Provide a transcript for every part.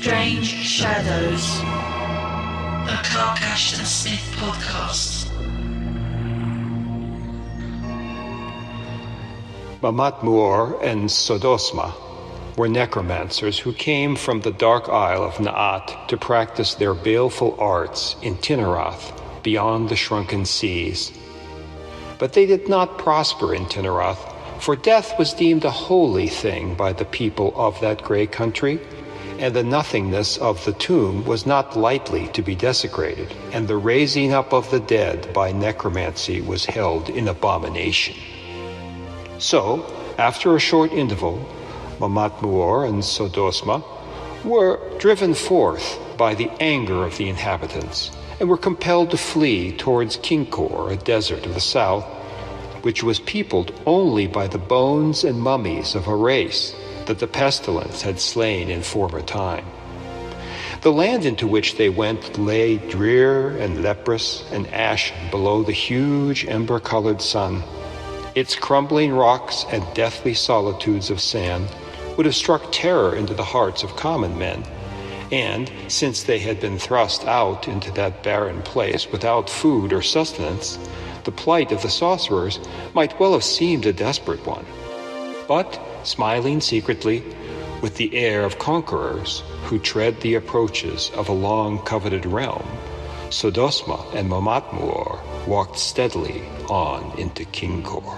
Strange Shadows, a Clark Ashton Smith podcast. Mamat Muor and Sodosma were necromancers who came from the dark isle of Naat to practice their baleful arts in Tinarath, beyond the shrunken seas. But they did not prosper in Tinarath, for death was deemed a holy thing by the people of that grey country, and the nothingness of the tomb was not lightly to be desecrated, and the raising up of the dead by necromancy was held in abomination. So, after a short interval, Mamat Muor and Sodosma were driven forth by the anger of the inhabitants, and were compelled to flee towards Kinkor, a desert of the south, which was peopled only by the bones and mummies of a race that the pestilence had slain in former time. The land into which they went lay drear and leprous and ashen below the huge ember-colored sun. Its crumbling rocks and deathly solitudes of sand would have struck terror into the hearts of common men, and, since they had been thrust out into that barren place without food or sustenance, the plight of the sorcerers might well have seemed a desperate one. But, smiling secretly, with the air of conquerors who tread the approaches of a long-coveted realm, Sodosma and Mamat Muor walked steadily on into Kinkor.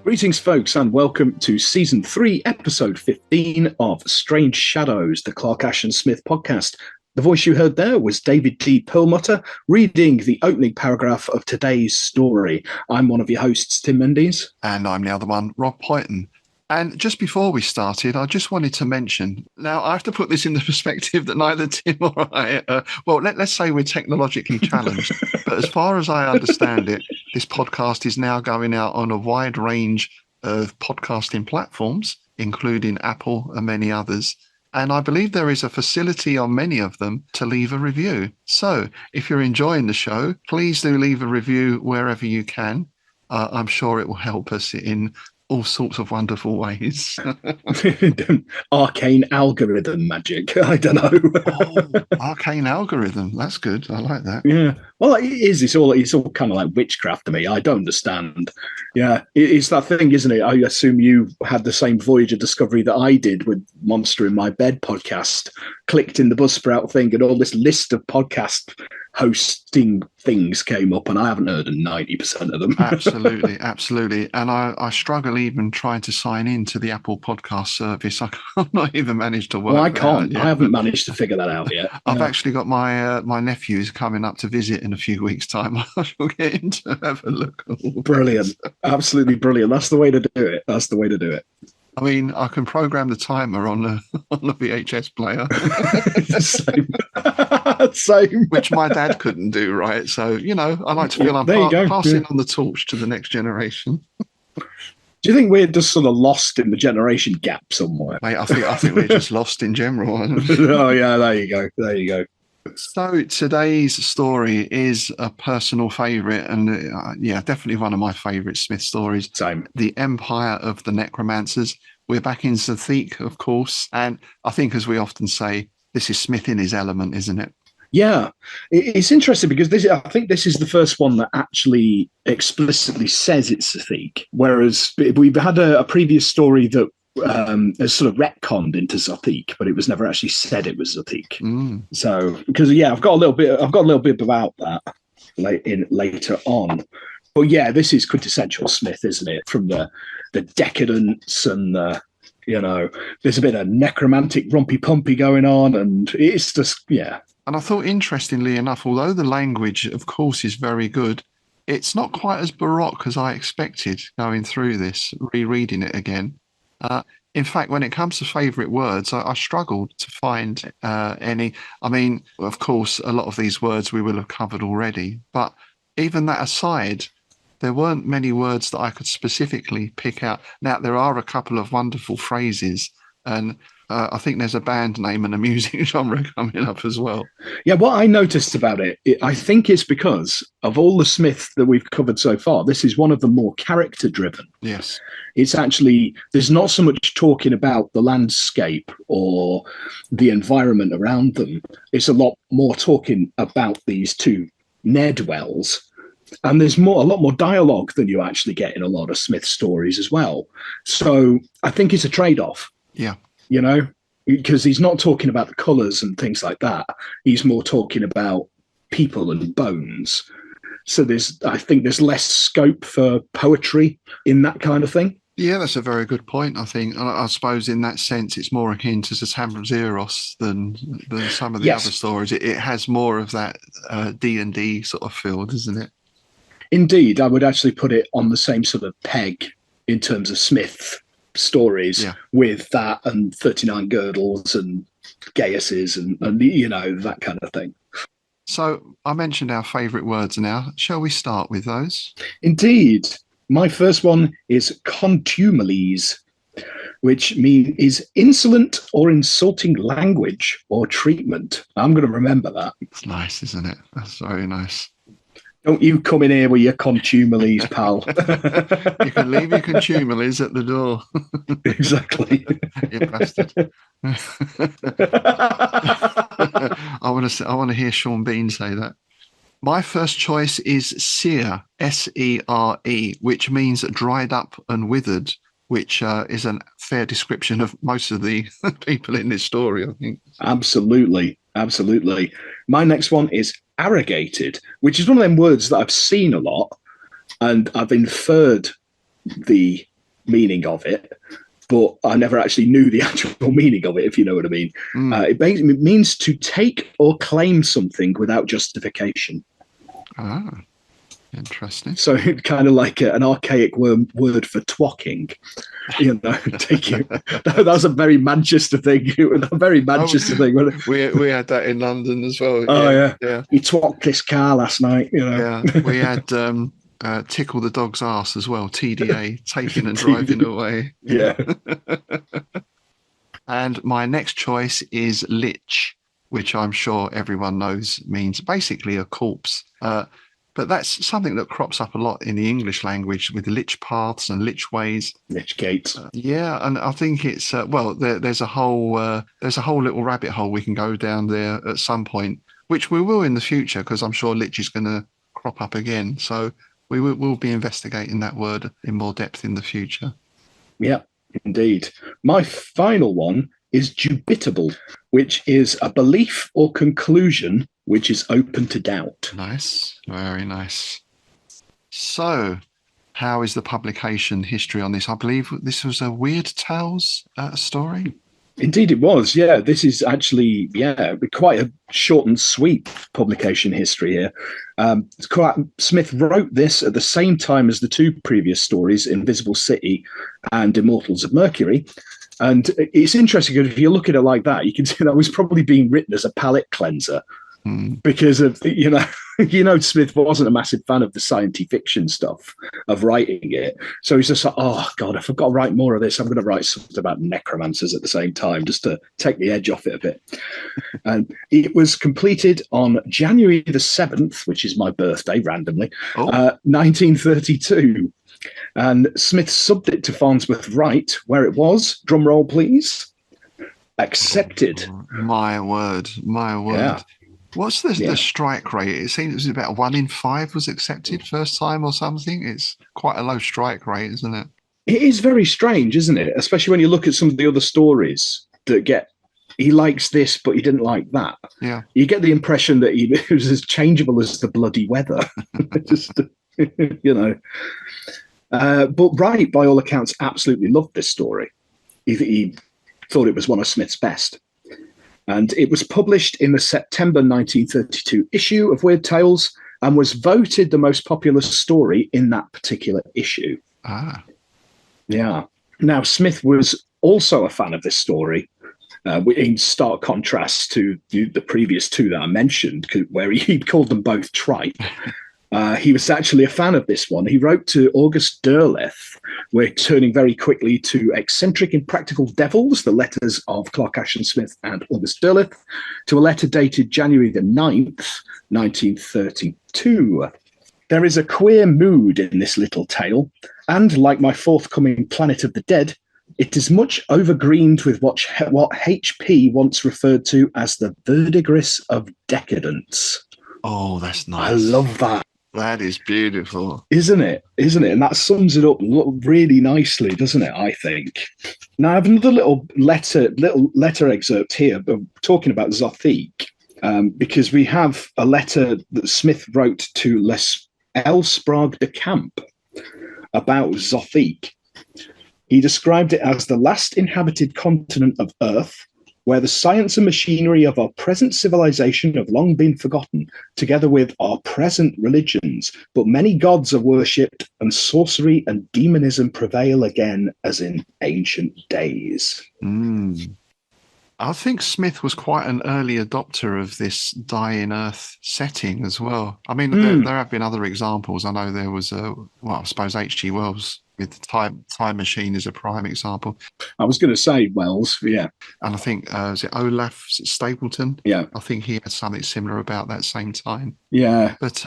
Greetings, folks, and welcome to Season 3, Episode 15 of Strange Shadows, the Clark Ashton Smith podcast. The voice you heard there was David D Perlmutter reading the opening paragraph of today's story. I'm one of your hosts, Tim Mendes. And I'm the other one, Rob Poyton. And just before we started, I just wanted to mention, now I have to put this in the perspective that neither Tim or I, let's say we're technologically challenged, but as far as I understand it, this podcast is now going out on a wide range of podcasting platforms, including Apple and many others. And I believe there is a facility on many of them to leave a review. So if you're enjoying the show, please do leave a review wherever you can. I'm sure it will help us in all sorts of wonderful ways. Arcane algorithm magic. I don't know. Arcane algorithm. That's good. I like that. Yeah. Well, it is. It's all kind of like witchcraft to me. I don't understand. Yeah. It's that thing, isn't it? I assume you had the same voyage of discovery that I did with Monster in My Bed podcast. Clicked in the Buzzsprout thing and all this list of podcast hosting things came up, and I haven't heard of 90% of them. Absolutely. And I struggle even trying to sign in to the Apple podcast service. I've not even managed to work. Well, I can't. I haven't managed to figure that out yet. I've actually got my nephews coming up to visit in a few weeks' time. I shall get in to have a look. Brilliant. Absolutely brilliant. That's the way to do it. I mean, I can program the timer on the VHS player. Same. Which my dad couldn't do, right? So, I like to feel I'm passing on the torch to the next generation. Do you think we're just sort of lost in the generation gap somewhere? Mate, I think we're just lost in general. Oh, yeah, there you go. So today's story is a personal favourite, and definitely one of my favourite Smith stories. Same. The Empire of the Necromancers. We're back in Zothique, of course, and I think, as we often say, this is Smith in his element, isn't it? Yeah, it's interesting because I think this is the first one that actually explicitly says it's Zothique, whereas we've had a previous story that has sort of retconned into Zothique, but it was never actually said it was Zothique. So, because I've got a little bit about that later on. But yeah, this is quintessential Smith, isn't it? From the decadence and there's a bit of necromantic rompy-pumpy going on, and it's just And I thought, interestingly enough, although the language, of course, is very good, it's not quite as baroque as I expected going through this, rereading it again. In fact, when it comes to favourite words, I struggled to find any. I mean, of course, a lot of these words we will have covered already. But even that aside, there weren't many words that I could specifically pick out. Now, there are a couple of wonderful phrases. And I think there's a band name and a music genre coming up as well. Yeah, what I noticed about I think it's because of all the Smith that we've covered so far, this is one of the more character driven. Yes. It's actually, there's not so much talking about the landscape or the environment around them. It's a lot more talking about these two ne'er-do-wells. And there's a lot more dialogue than you actually get in a lot of Smith stories as well. So I think it's a trade-off. Yeah. You know, because he's not talking about the colours and things like that. He's more talking about people and bones. So I think there's less scope for poetry in that kind of thing. Yeah, that's a very good point, I think. And I suppose in that sense, it's more akin to Zeros than some of the other stories. It has more of that D&D sort of feel, doesn't it? Indeed, I would actually put it on the same sort of peg in terms of Smith stories with that and 39 Girdles and Gaiuses and you know, that kind of thing. So I mentioned our favourite words now. Shall we start with those? Indeed. My first one is contumelious, which is insolent or insulting language or treatment. I'm going to remember that. It's nice, isn't it? That's very nice. Don't you come in here with your contumelious, pal. You can leave your contumelious at the door. Exactly. You bastard. I want to hear Sean Bean say that. My first choice is sere, S-E-R-E, which means dried up and withered, which is a fair description of most of the people in this story, I think. Absolutely. Absolutely. My next one is arrogated, which is one of them words that I've seen a lot and I've inferred the meaning of it, but I never actually knew the actual meaning of it, if you know what I mean. It basically means to take or claim something without justification. Ah, interesting. So kind of like an archaic word for twocking. You know, that was a very Manchester thing. A very Manchester thing. We had that in London as well. Oh yeah. He twocked this car last night. You know. Yeah, we had tickle the dog's ass as well. TDA, taking and driving away. Yeah. And my next choice is lich, which I'm sure everyone knows means basically a corpse. But that's something that crops up a lot in the English language with lich paths and lich ways, lich gates. Yeah, and I think it's there's a whole little rabbit hole we can go down there at some point, which we will in the future because I'm sure lich is going to crop up again. So we'll be investigating that word in more depth in the future. Yeah, indeed. My final one is dubitable, which is a belief or conclusion which is open to doubt. Nice. Very nice. So, how is the publication history on this? I believe this was a Weird Tales story. Indeed it was, yeah. This is actually, quite a short and sweet publication history here. Smith wrote this at the same time as the two previous stories, Invisible City and Immortals of Mercury. And it's interesting because if you look at it like that, you can see that was probably being written as a palate cleanser. Because of, Smith wasn't a massive fan of the science fiction stuff of writing it. So he's just like, oh, God, if I've got to write more of this, I'm going to write something about necromancers at the same time, just to take the edge off it a bit. And it was completed on January the 7th, which is my birthday, randomly, 1932. And Smith subbed it to Farnsworth Wright, where it was, drum roll, please, accepted. My word. Yeah. What's the strike rate? It seems it was about 1 in 5 was accepted first time or something. It's quite a low strike rate, isn't it? It is very strange, isn't it? Especially when you look at some of the other stories that he likes this, but he didn't like that. Yeah. You get the impression that he was as changeable as the bloody weather. Just, but Wright, by all accounts, absolutely loved this story. He thought it was one of Smith's best. And it was published in the September 1932 issue of Weird Tales and was voted the most popular story in that particular issue. Ah. Yeah. Now, Smith was also a fan of this story, in stark contrast to the previous two that I mentioned, where he called them both trite. He was actually a fan of this one. He wrote to August Derleth, we're turning very quickly to Eccentric Impractical Devils, the letters of Clark Ashton Smith and August Derleth, to a letter dated January the 9th, 1932. There is a queer mood in this little tale, and like my forthcoming Planet of the Dead, it is much overgreened with what H.P. once referred to as the verdigris of decadence. Oh, that's nice. I love that. That is beautiful. Isn't it? Isn't it? And that sums it up really nicely, doesn't it, I think? Now, I have another little letter excerpt here talking about Zothique, because we have a letter that Smith wrote to Les Elsprague de Camp about Zothique. He described it as the last inhabited continent of Earth, where the science and machinery of our present civilization have long been forgotten, together with our present religions, but many gods are worshipped, and sorcery and demonism prevail again as in ancient days. I think Smith was quite an early adopter of this dying Earth setting as well. I mean, there have been other examples. I know there was, I suppose H.G. Wells with Time Machine is a prime example. I was going to say Wells, yeah. And I think, is it Olaf Stapleton? Yeah. I think he had something similar about that same time. Yeah. But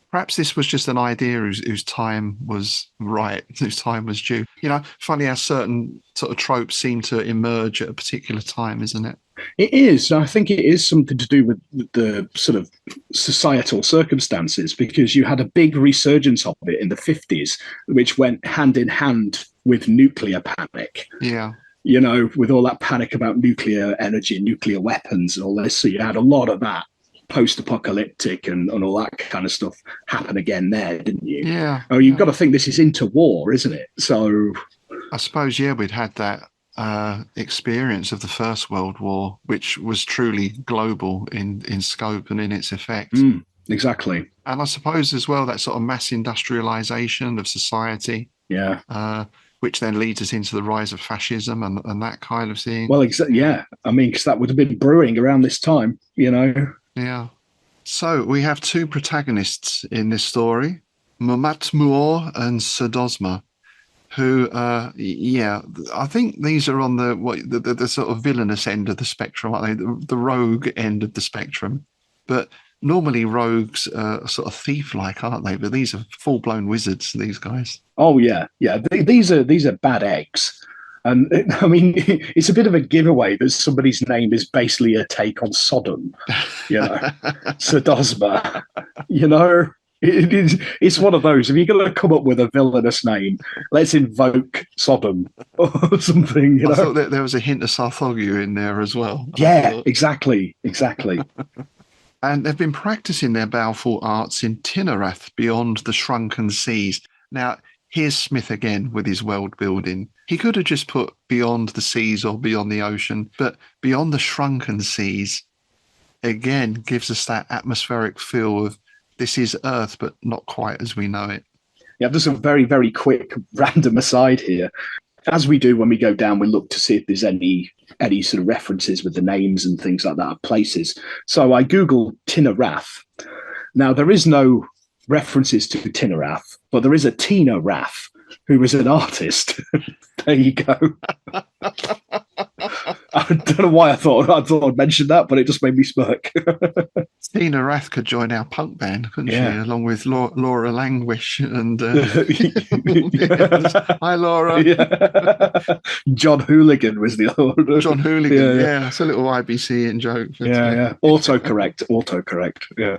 perhaps this was just an idea whose time was right, whose time was due. You know, funny how certain sort of tropes seem to emerge at a particular time, isn't it? It is. I think it is something to do with the sort of societal circumstances, because you had a big resurgence of it in the 50s, which went hand in hand with nuclear panic. Yeah. You know, with all that panic about nuclear energy and nuclear weapons and all this. So you had a lot of that post-apocalyptic and all that kind of stuff happen again there, didn't you? Yeah. Oh, you've got to think this is interwar, isn't it? So I suppose, yeah, we'd had that experience of the First World War, which was truly global in scope and in its effect. Exactly. And I suppose as well that sort of mass industrialization of society, which then leads us into the rise of fascism and that kind of thing. Well, yeah. I mean, because that would have been brewing around this time, you know. Yeah. So we have two protagonists in this story, Mumat Muor and Sodosma, who, I think these are on the sort of villainous end of the spectrum, aren't they? The rogue end of the spectrum. But normally rogues are sort of thief-like, aren't they? But these are full-blown wizards, these guys. Oh, yeah. Yeah, these are bad eggs. And I mean, it's a bit of a giveaway that somebody's name is basically a take on Sodom, you know, Sodosma, you know. It's one of those. If you're going to come up with a villainous name, let's invoke Sodom or something. You know? I thought that there was a hint of Sarthogu in there as well. Yeah, exactly. And they've been practicing their baleful arts in Tinarath beyond the shrunken seas. Now, here's Smith again with his world building. He could have just put beyond the seas or beyond the ocean, but beyond the shrunken seas, again, gives us that atmospheric feel of this is Earth, but not quite as we know it. Yeah, just a very, very quick random aside here. As we do when we go down, we look to see if there's any sort of references with the names and things like that of places. So I Googled Tinarath. Now, there is no references to Tinarath, but there is a Tina Rath, who was an artist. There you go. I don't know why I thought I'd mention that, but it just made me smirk. Tina Rath could join our punk band, couldn't she? Along with Laura Languish and hi, Laura. Yeah. John Hooligan was the other one. John Hooligan, yeah. It's a little IBC in joke. Yeah. Autocorrect. Yeah.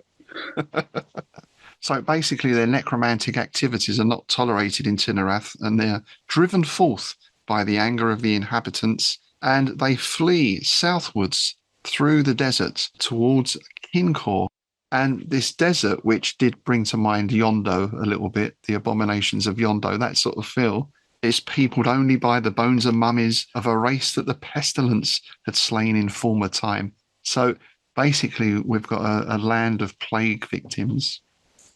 So basically, their necromantic activities are not tolerated in Tinarath, and they're driven forth by the anger of the inhabitants, and they flee southwards through the desert towards Kinkor. And this desert, which did bring to mind Yondo a little bit, the abominations of Yondo, that sort of feel, is peopled only by the bones and mummies of a race that the pestilence had slain in former time. So basically, we've got a land of plague victims.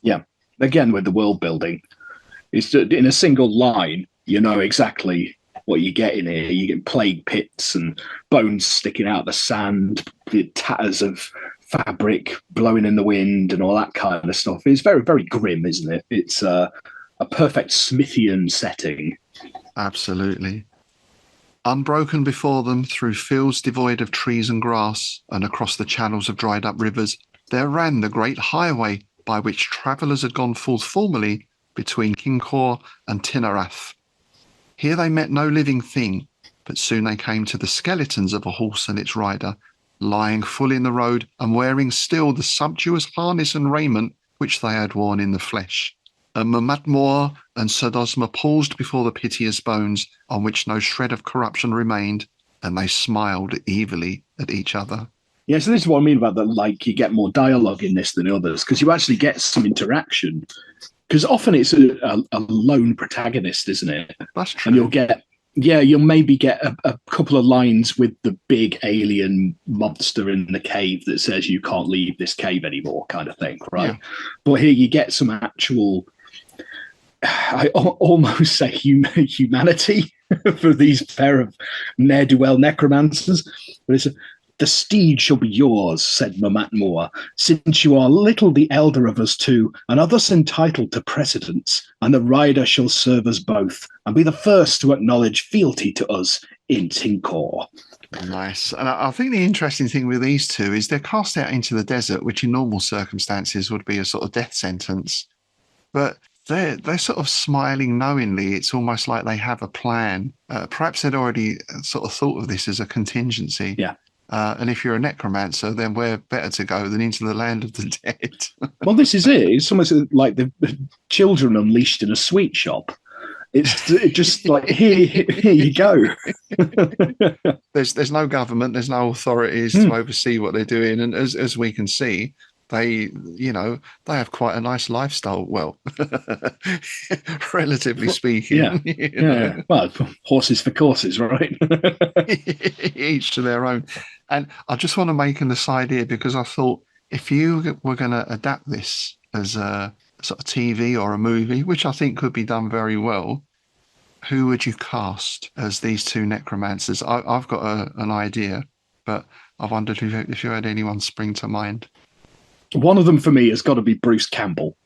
Yeah. Again, with the world building, it's in a single line, you know exactly what you get in here. You get plague pits and bones sticking out of the sand, the tatters of fabric blowing in the wind and all that kind of stuff. It's very, very grim, isn't it? It's a perfect Smithian setting. Absolutely. Unbroken before them through fields devoid of trees and grass, and across the channels of dried up rivers, there ran the great highway by which travellers had gone forth formerly between Kincor and Tinarath. Here they met no living thing, but soon they came to the skeletons of a horse and its rider, lying full in the road and wearing still the sumptuous harness and raiment which they had worn in the flesh. And Mamatmor and Sodosma paused before the piteous bones on which no shred of corruption remained, and they smiled evilly at each other. Yeah, so this is what I mean about that. Like, you get more dialogue in this than others because you actually get some interaction. Because often it's a lone protagonist, isn't it? That's true. And you'll maybe get a couple of lines with the big alien monster in the cave that says you can't leave this cave anymore, kind of thing, right? Yeah. But here you get some actual, I almost say humanity for these pair of ne'er-do-well necromancers. But it's the steed shall be yours, said Mamatmor, since you are little the elder of us two, and are thus entitled to precedence, and the rider shall serve us both, and be the first to acknowledge fealty to us in Tincor. Nice. And I think the interesting thing with these two is they're cast out into the desert, which in normal circumstances would be a sort of death sentence. But they're sort of smiling knowingly. It's almost like they have a plan. Perhaps they'd already sort of thought of this as a contingency. Yeah. And if you're a necromancer, then where better to go than into the land of the dead? Well, this is it. It's almost like the children unleashed in a sweet shop. It's just like, here you go. There's no government, there's no authorities to oversee what they're doing. And as we can see, they have quite a nice lifestyle. Well, relatively speaking. Yeah. Yeah. Well, horses for courses, right? Each to their own. And I just want to make an aside here because I thought if you were going to adapt this as a sort of TV or a movie, which I think could be done very well, who would you cast as these two necromancers? I've got an idea, but I wondered if you had anyone spring to mind. One of them for me has got to be Bruce Campbell.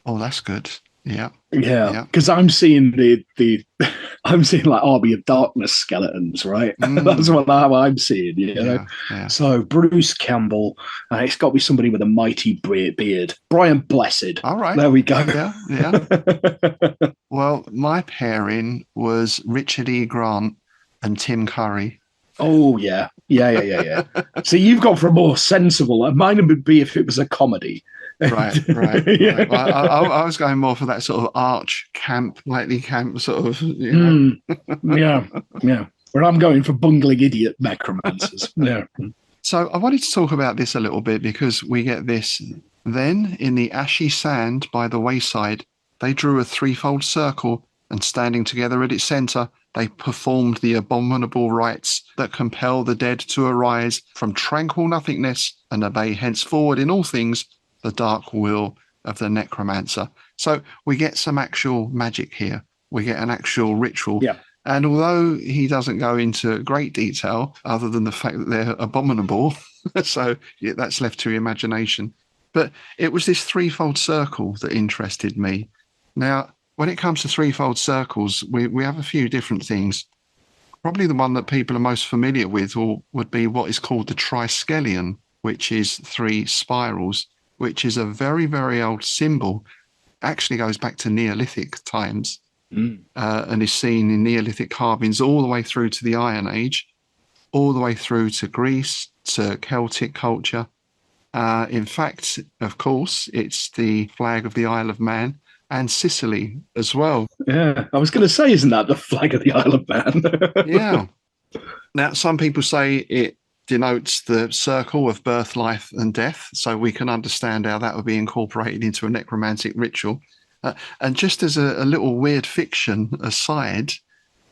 Oh, that's good. Yeah. Because I'm seeing I'm seeing like Army of Darkness skeletons, right? That's how I'm seeing, you know. Yeah. So Bruce Campbell, it's got to be somebody with a mighty beard. Brian Blessed. All right. There we go. Yeah. Well, my pairing was Richard E. Grant and Tim Curry. Oh, yeah. So you've gone for a more sensible. Mine would be if it was a comedy. Right. Yeah. Well, I was going more for that sort of arch camp, lightly camp sort of, you know. Yeah. Where I'm going for bungling idiot necromancers. Yeah. So I wanted to talk about this a little bit because we get this. Then in the ashy sand by the wayside, they drew a threefold circle, and standing together at its centre, they performed the abominable rites that compel the dead to arise from tranquil nothingness and obey henceforward in all things the dark will of the necromancer. So we get some actual magic here. We get an actual ritual. Yeah. And although he doesn't go into great detail, other than the fact that they're abominable, so that's left to imagination. But it was this threefold circle that interested me. Now, when it comes to threefold circles, we have a few different things. Probably the one that people are most familiar with would be what is called the triskelion, which is 3 spirals, which is a very, very old symbol. Actually goes back to Neolithic times and is seen in Neolithic carvings all the way through to the Iron Age, all the way through to Greece, to Celtic culture. In fact, of course, it's the flag of the Isle of Man and Sicily as well. Yeah, I was going to say, isn't that the flag of the Isle of Man? Yeah. Now, some people say it denotes the circle of birth, life, and death, so we can understand how that would be incorporated into a necromantic ritual. And just as a little weird fiction aside,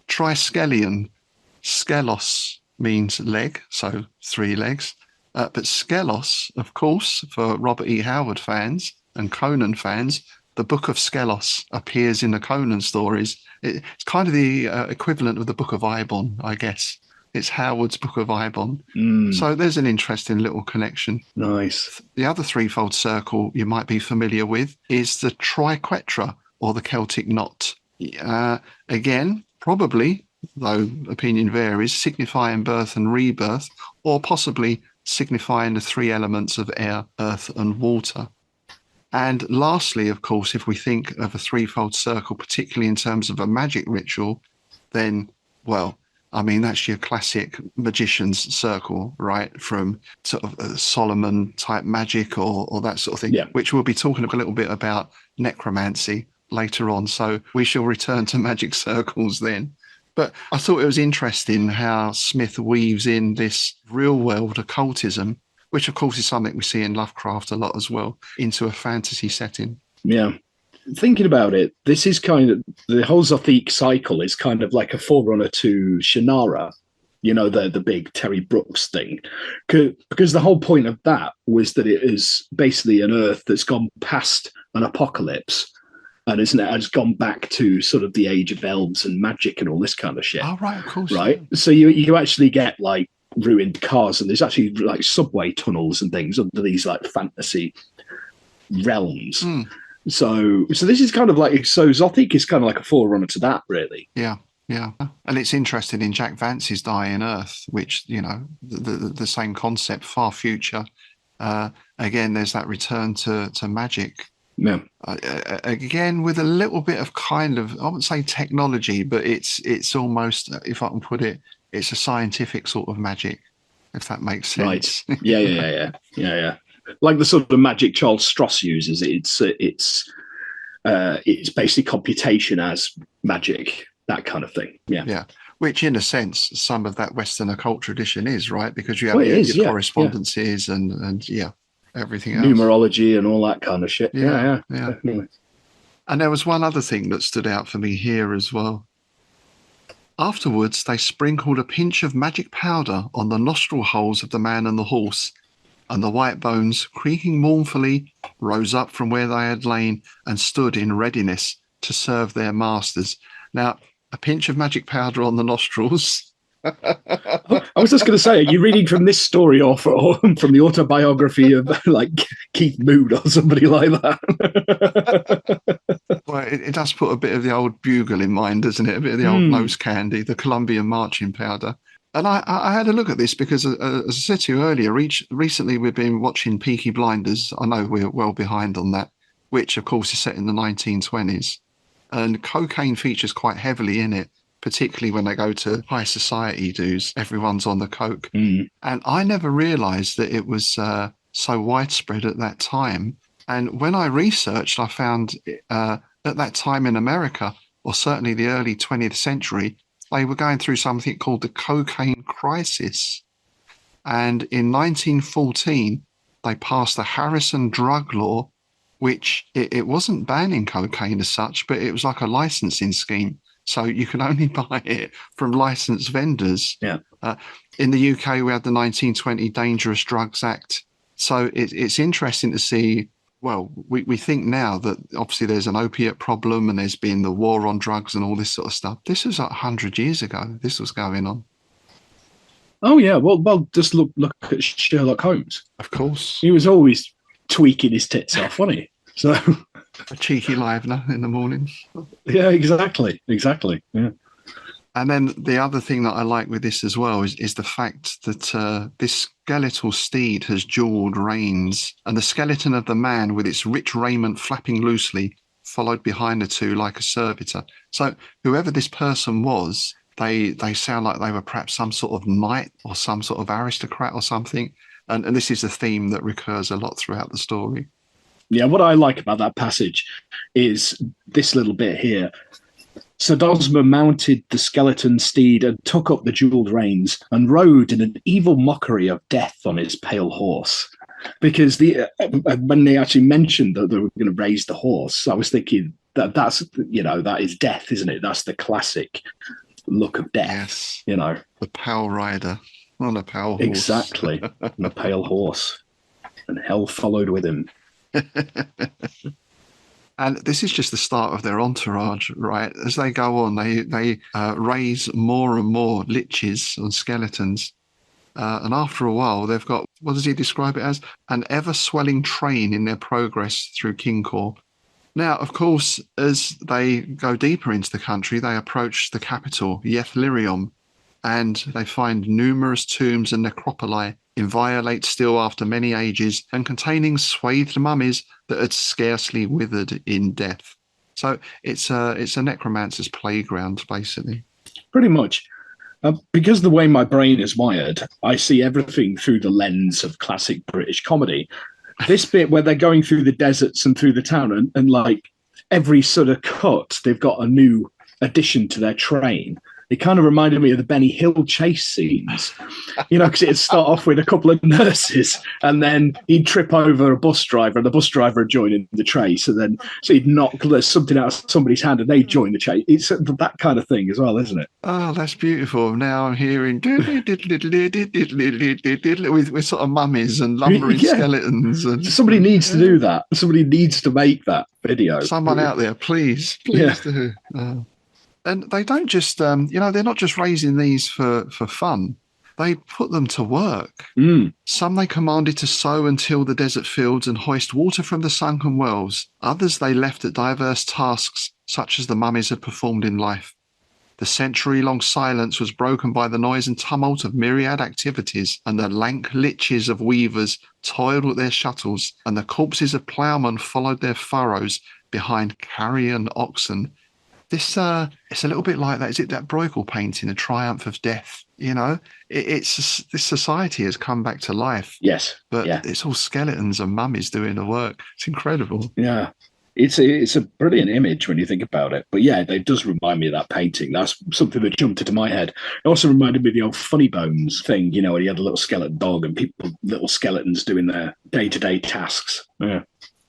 triskelion, skelos means leg, so 3 legs. But skelos, of course, for Robert E. Howard fans and Conan fans, the Book of Skelos appears in the Conan stories. It's kind of the equivalent of the Book of Eibon, I guess. It's Howard's Book of Ibon. Mm, So there's an interesting little connection. nice. The other threefold circle you might be familiar with is the triquetra, or the Celtic knot. Again, probably, though opinion varies, signifying birth and rebirth, or possibly signifying the three elements of air, earth, and water. And lastly, of course, if we think of a threefold circle, particularly in terms of a magic ritual, then, well, I mean, that's your classic magician's circle, right? From sort of Solomon type magic or that sort of thing, which we'll be talking a little bit about necromancy later on. So we shall return to magic circles then. But I thought it was interesting how Smith weaves in this real world occultism, which of course is something we see in Lovecraft a lot as well, into a fantasy setting. Yeah. Thinking about it, this is kind of, the whole Zothique cycle is kind of like a forerunner to Shannara, the big Terry Brooks thing. Because the whole point of that was that it is basically an Earth that's gone past an apocalypse and has gone back to sort of the age of elves and magic and all this kind of shit. Oh, right, of course. Right? Yeah. So you actually get like ruined cars, and there's actually like subway tunnels and things under these like fantasy realms. Mm. So this is kind of like, so Zothique is kind of like a forerunner to that, really. Yeah. And it's interesting in Jack Vance's Dying Earth, which, the same concept, far future. Again, there's that return to magic. Yeah. Again, with a little bit of kind of, I wouldn't say technology, but it's almost, if I can put it, it's a scientific sort of magic, if that makes sense. Right. Yeah. Like the sort of magic Charles Stross uses, it's basically computation as magic, that kind of thing. Yeah. Which, in a sense, some of that Western occult tradition is, right? Because you have your correspondences and everything else, numerology and all that kind of shit. Yeah. Definitely. And there was one other thing that stood out for me here as well. Afterwards, they sprinkled a pinch of magic powder on the nostril holes of the man and the horse, and the white bones, creaking mournfully, rose up from where they had lain and stood in readiness to serve their masters. Now, a pinch of magic powder on the nostrils. I was just going to say, are you reading from this story or from the autobiography of like Keith Moon or somebody like that? Well, it does put a bit of the old bugle in mind, doesn't it? A bit of the old nose candy, the Colombian marching powder. And I had a look at this because, as I said to you earlier, recently we've been watching Peaky Blinders. I know we're well behind on that, which, of course, is set in the 1920s. And cocaine features quite heavily in it, particularly when they go to high society dues. Everyone's on the coke. And I never realised that it was so widespread at that time. And when I researched, I found at that time in America, or certainly the early 20th century, they were going through something called the cocaine crisis. And in 1914, they passed the Harrison drug law, which it wasn't banning cocaine as such, but it was like a licensing scheme. So you can only buy it from licensed vendors. Yeah. In the UK, we had the 1920 Dangerous Drugs Act. So it's interesting to see. Well, we think now that obviously there's an opiate problem and there's been the war on drugs and all this sort of stuff. This was like 100 years ago. This was going on. Oh, yeah. Well, just look at Sherlock Holmes. Of course. He was always tweaking his tits off, wasn't he? So a cheeky livener in the morning. Yeah, exactly. Yeah. And then the other thing that I like with this as well is the fact that this skeletal steed has jewelled reins, and the skeleton of the man with its rich raiment flapping loosely followed behind the two like a servitor. So whoever this person was, they sound like they were perhaps some sort of knight or some sort of aristocrat or something. And this is a theme that recurs a lot throughout the story. Yeah, what I like about that passage is this little bit here. Sir Dosmer mounted the skeleton steed and took up the jewelled reins and rode in an evil mockery of death on his pale horse. Because when they actually mentioned that they were going to raise the horse, I was thinking that is death, isn't it? That's the classic look of death. Yes. The pale rider on a pale horse. Exactly, on a pale horse. And hell followed with him. And this is just the start of their entourage, right? As they go on, they raise more and more liches and skeletons. And after a while, they've got, what does he describe it as? An ever-swelling train in their progress through Kingcore. Now, of course, as they go deeper into the country, they approach the capital, Yethlirium, and they find numerous tombs and necropoli inviolate still after many ages and containing swathed mummies that had scarcely withered in death. So it's a necromancer's playground, basically. Pretty much. Because the way my brain is wired, I see everything through the lens of classic British comedy. This bit where they're going through the deserts and through the town, and like every sort of cut, they've got a new addition to their train. It kind of reminded me of the Benny Hill chase scenes, because it'd start off with a couple of nurses and then he'd trip over a bus driver and the bus driver would join in the chase. And so he'd knock something out of somebody's hand and they'd join the chase. It's that kind of thing as well, isn't it? Oh, that's beautiful. Now I'm hearing with sort of mummies and lumbering skeletons. And somebody needs to do that. Somebody needs to make that video. Someone out there, please do. And they don't just, they're not just raising these for fun. They put them to work. Some they commanded to sow and till the desert fields and hoist water from the sunken wells. Others they left at diverse tasks, such as the mummies had performed in life. The century-long silence was broken by the noise and tumult of myriad activities, and the lank liches of weavers toiled at their shuttles, and the corpses of ploughmen followed their furrows behind carrion oxen. This it's a little bit like that. Is it that Bruegel painting, The Triumph of Death? It's this society has come back to life. Yes, but it's all skeletons and mummies doing the work. It's incredible. Yeah, it's a brilliant image when you think about it. But yeah, it does remind me of that painting. That's something that jumped into my head. It also reminded me of the old Funny Bones thing. When you had a little skeleton dog and little skeletons doing their day-to-day tasks. Yeah.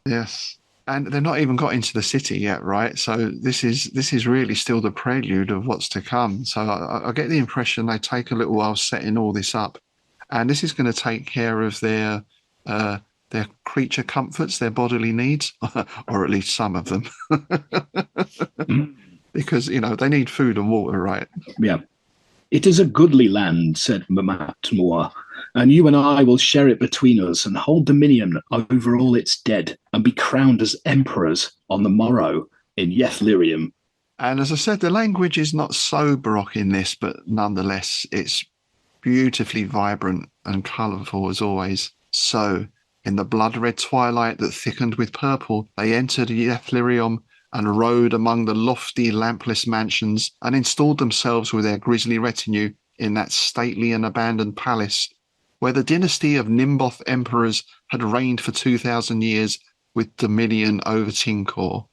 Yes. And they've not even got into the city yet, right? So this is really still the prelude of what's to come. So I get the impression they take a little while setting all this up, and this is going to take care of their creature comforts, their bodily needs, or at least some of them, because they need food and water, right? Yeah. It is a goodly land, said Mamatmua, and you and I will share it between us and hold dominion over all its dead and be crowned as emperors on the morrow in Yethlirium. And as I said, the language is not so baroque in this, but nonetheless, it's beautifully vibrant and colourful as always. So, in the blood-red twilight that thickened with purple, they entered Yethlirium and rode among the lofty, lampless mansions and installed themselves with their grisly retinue in that stately and abandoned palace where the dynasty of Nimboth emperors had reigned for 2,000 years with dominion over Tinkor.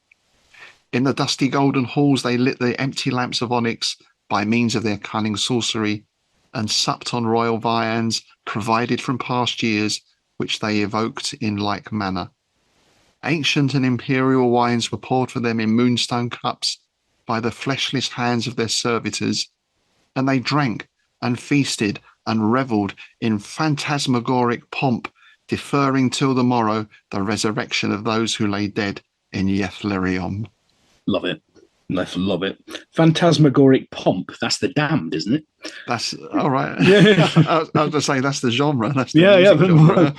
In the dusty golden halls they lit the empty lamps of onyx by means of their cunning sorcery and supped on royal viands provided from past years, which they evoked in like manner. Ancient and imperial wines were poured for them in moonstone cups by the fleshless hands of their servitors, and they drank and feasted and revelled in phantasmagoric pomp, deferring till the morrow the resurrection of those who lay dead in Yethlirium. Love it. Love it. Phantasmagoric pomp. That's the damned, isn't it? That's all right. Yeah. I was going to say that's the genre. That's the genre.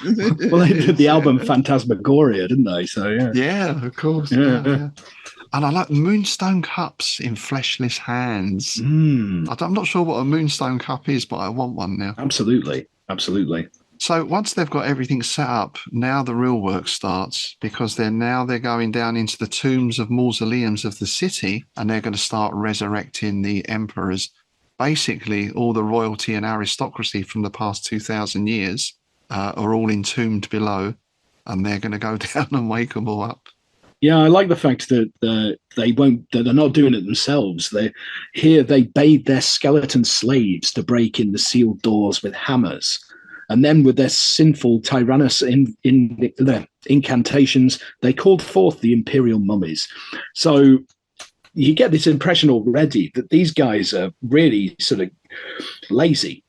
Well, they did the Yeah. album Phantasmagoria, didn't they? So yeah. Yeah, of course. Yeah. And I like moonstone cups in fleshless hands. Mm. I'm not sure what a moonstone cup is, but I want one now. Absolutely. So once they've got everything set up, now the real work starts, because they're going down into the tombs of mausoleums of the city, and they're going to start resurrecting the emperors. Basically, all the royalty and aristocracy from the past 2,000 years are all entombed below, and they're going to go down and wake them all up. Yeah, I like the fact that they're not doing it themselves. They bade their skeleton slaves to break in the sealed doors with hammers. And then with their sinful tyrannous incantations, they called forth the imperial mummies. So you get this impression already that these guys are really sort of lazy.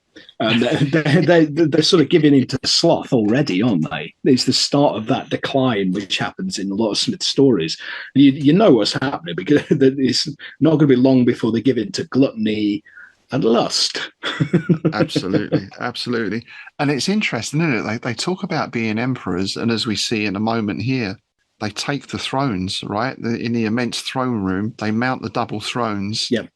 And they're sort of giving into sloth already, aren't they? It's the start of that decline, which happens in a lot of Smith's stories. You know what's happening, because it's not going to be long before they give in to gluttony and lust. Absolutely, absolutely. And it's interesting, isn't it? They talk about being emperors, and as we see in a moment here, they take the thrones, right? In the immense throne room, they mount the double thrones. Yep.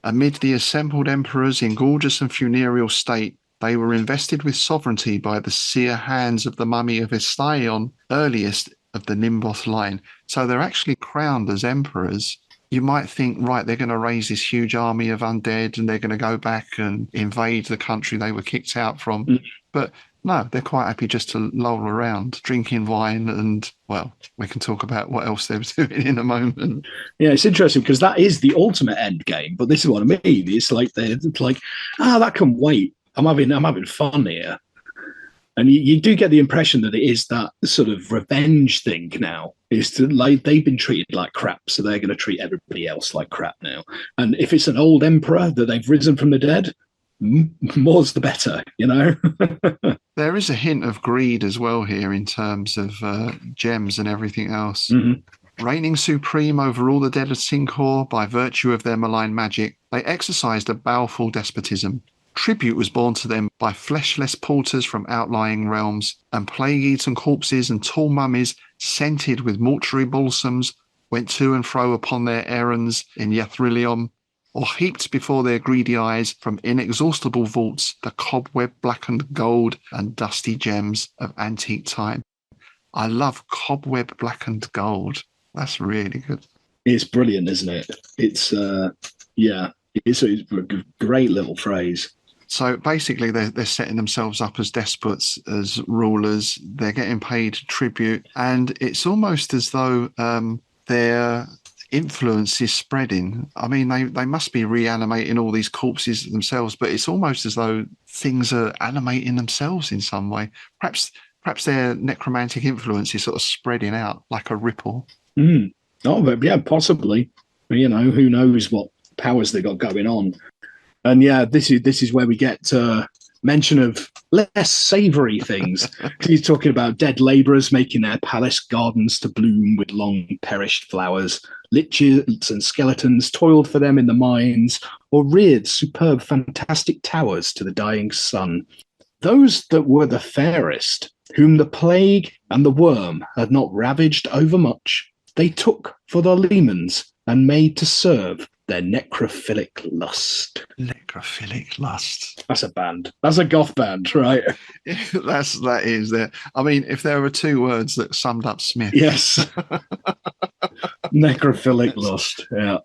Amid the assembled emperors in gorgeous and funereal state, they were invested with sovereignty by the sere hands of the mummy of Hestion, earliest of the Nimboth line. So they're actually crowned as emperors. You might think, right, they're going to raise this huge army of undead and they're going to go back and invade the country they were kicked out from. But no, they're quite happy just to loll around, drinking wine, and, well, we can talk about what else they were doing in a moment. Yeah, it's interesting because that is the ultimate end game. But this is what I mean. It's like that can wait. I'm having fun here. And you do get the impression that it is that sort of revenge thing now. Is to, like, they've been treated like crap, so they're going to treat everybody else like crap now. And if it's an old emperor that they've risen from the dead, more's the better, you know? There is a hint of greed as well here in terms of gems and everything else. Mm-hmm. Reigning supreme over all the dead of Sincor by virtue of their malign magic, they exercised a baleful despotism. Tribute was borne to them by fleshless porters from outlying realms, and plague-eaten corpses and tall mummies, scented with mortuary balsams, went to and fro upon their errands in Yathrilium, or heaped before their greedy eyes from inexhaustible vaults the cobweb-blackened gold and dusty gems of antique time. I love cobweb-blackened gold. That's really good. It's brilliant, isn't it? It's it's a great little phrase. So basically, they're setting themselves up as despots, as rulers. They're getting paid tribute, and it's almost as though their influence is spreading. I mean, they must be reanimating all these corpses themselves, but it's almost as though things are animating themselves in some way. Perhaps their necromantic influence is sort of spreading out like a ripple. Oh, but yeah, possibly. You know, who knows what powers they got going on. And yeah, this is where we get mention of less savoury things. He's talking about dead labourers making their palace gardens to bloom with long perished flowers. Liches and skeletons toiled for them in the mines, or reared superb fantastic towers to the dying sun. Those that were the fairest, whom the plague and the worm had not ravaged overmuch, they took for their lemans and made to serve their necrophilic lust. Necrophilic lust. That's a band. That's a goth band, right? that is there. I mean, if there were two words that summed up Smith. Yes. Necrophilic lust. Yeah.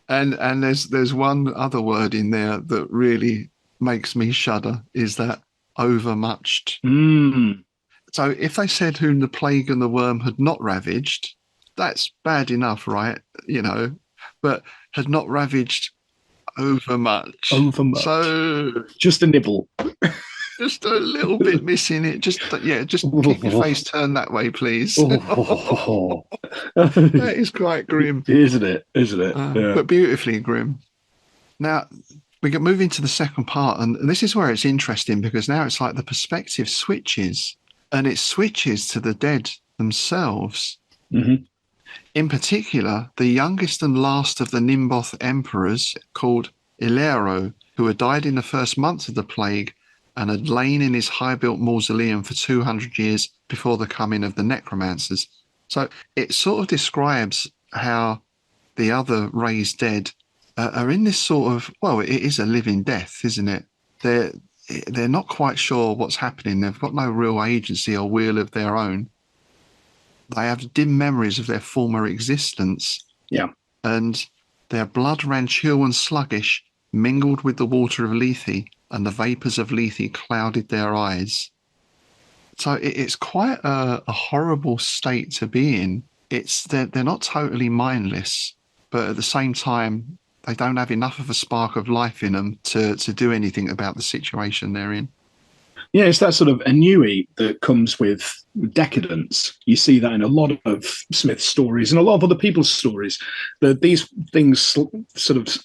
And there's one other word in there that really makes me shudder, is that overmuched. So if they said whom the plague and the worm had not ravaged, that's bad enough, right? You know, but had not ravaged overmuch. Overmuch. So just a nibble. Just a little bit missing it. Just keep your face turned that way, please. That is quite grim. Isn't it? Yeah. But beautifully grim. Now, we can move into the second part, and this is where it's interesting, because now it's like the perspective switches, and it switches to the dead themselves. Mm-hmm. In particular, the youngest and last of the Nimboth emperors, called Ilero, who had died in the first month of the plague and had lain in his high-built mausoleum for 200 years before the coming of the Necromancers. So it sort of describes how the other raised dead are in this sort of, well, it is a living death, isn't it? They're not quite sure what's happening. They've got no real agency or will of their own. They have dim memories of their former existence. Yeah. And their blood ran chill and sluggish, mingled with the water of Lethe, and the vapours of Lethe clouded their eyes. So it's quite a horrible state to be in. They're not totally mindless, but at the same time, they don't have enough of a spark of life in them to do anything about the situation they're in. Yeah, it's that sort of ennui that comes with decadence. You see that in a lot of Smith's stories and a lot of other people's stories, that these things sort of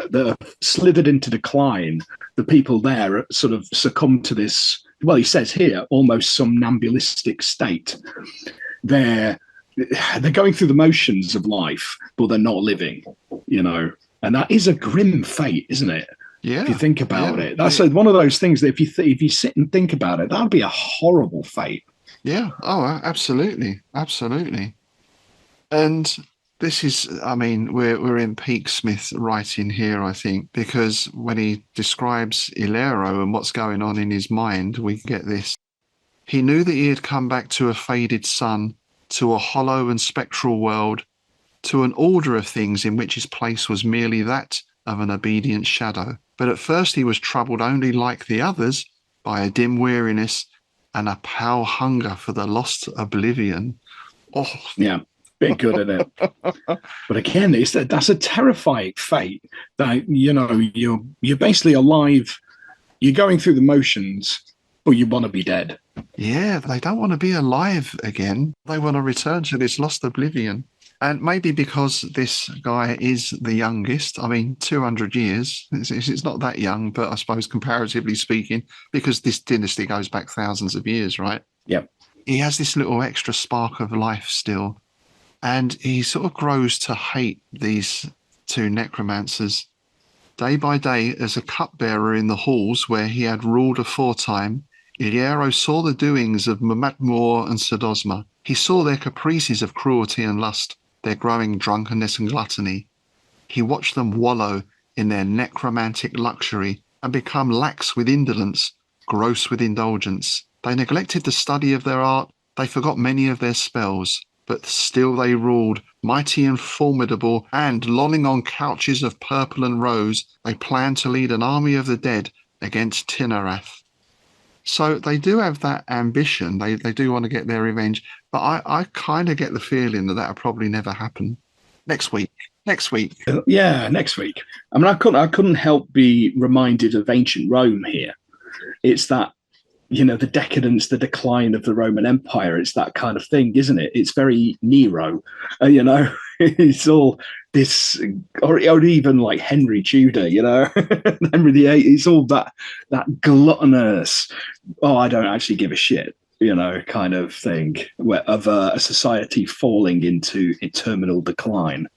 that have slithered into decline, the people there sort of succumb to this, well, he says here, almost somnambulistic state. They're going through the motions of life, but they're not living, and that is a grim fate, isn't it? Yeah. If you think about it, that's one of those things that if you sit and think about it, that would be a horrible fate. Yeah. Oh, absolutely. Absolutely. And this is, I mean, we're in peak Smith writing here, I think, because when he describes Ilero and what's going on in his mind, we get this. He knew that he had come back to a faded sun, to a hollow and spectral world, to an order of things in which his place was merely that of an obedient shadow. But at first he was troubled only like the others by a dim weariness and a pale hunger for the lost oblivion. Oh, yeah, bit good at it. But again, that's a terrifying fate. That you're basically alive. You're going through the motions, but you want to be dead. Yeah, they don't want to be alive again. They want to return to this lost oblivion. And maybe because this guy is the youngest, I mean, 200 years, it's not that young, but I suppose comparatively speaking, because this dynasty goes back thousands of years, right? Yep. He has this little extra spark of life still. And he sort of grows to hate these two necromancers. Day by day, as a cupbearer in the halls where he had ruled aforetime, Ilero saw the doings of Mamatmor and Sodosma. He saw their caprices of cruelty and lust, their growing drunkenness and gluttony. He watched them wallow in their necromantic luxury and become lax with indolence, gross with indulgence. They neglected the study of their art, they forgot many of their spells, but still they ruled, mighty and formidable, and, lolling on couches of purple and rose, they planned to lead an army of the dead against Tinarath. So they do have that ambition. They do want to get their revenge. But I kind of get the feeling that that'll probably never happen. Next week. Yeah, next week. I mean, I couldn't help be reminded of ancient Rome here. It's that, the decadence, the decline of the Roman Empire. It's that kind of thing, isn't it? It's very Nero, It's all this, or even like Henry Tudor, Henry VIII. It's all that gluttonous. Oh, I don't actually give a shit, kind of thing, of a society falling into a terminal decline.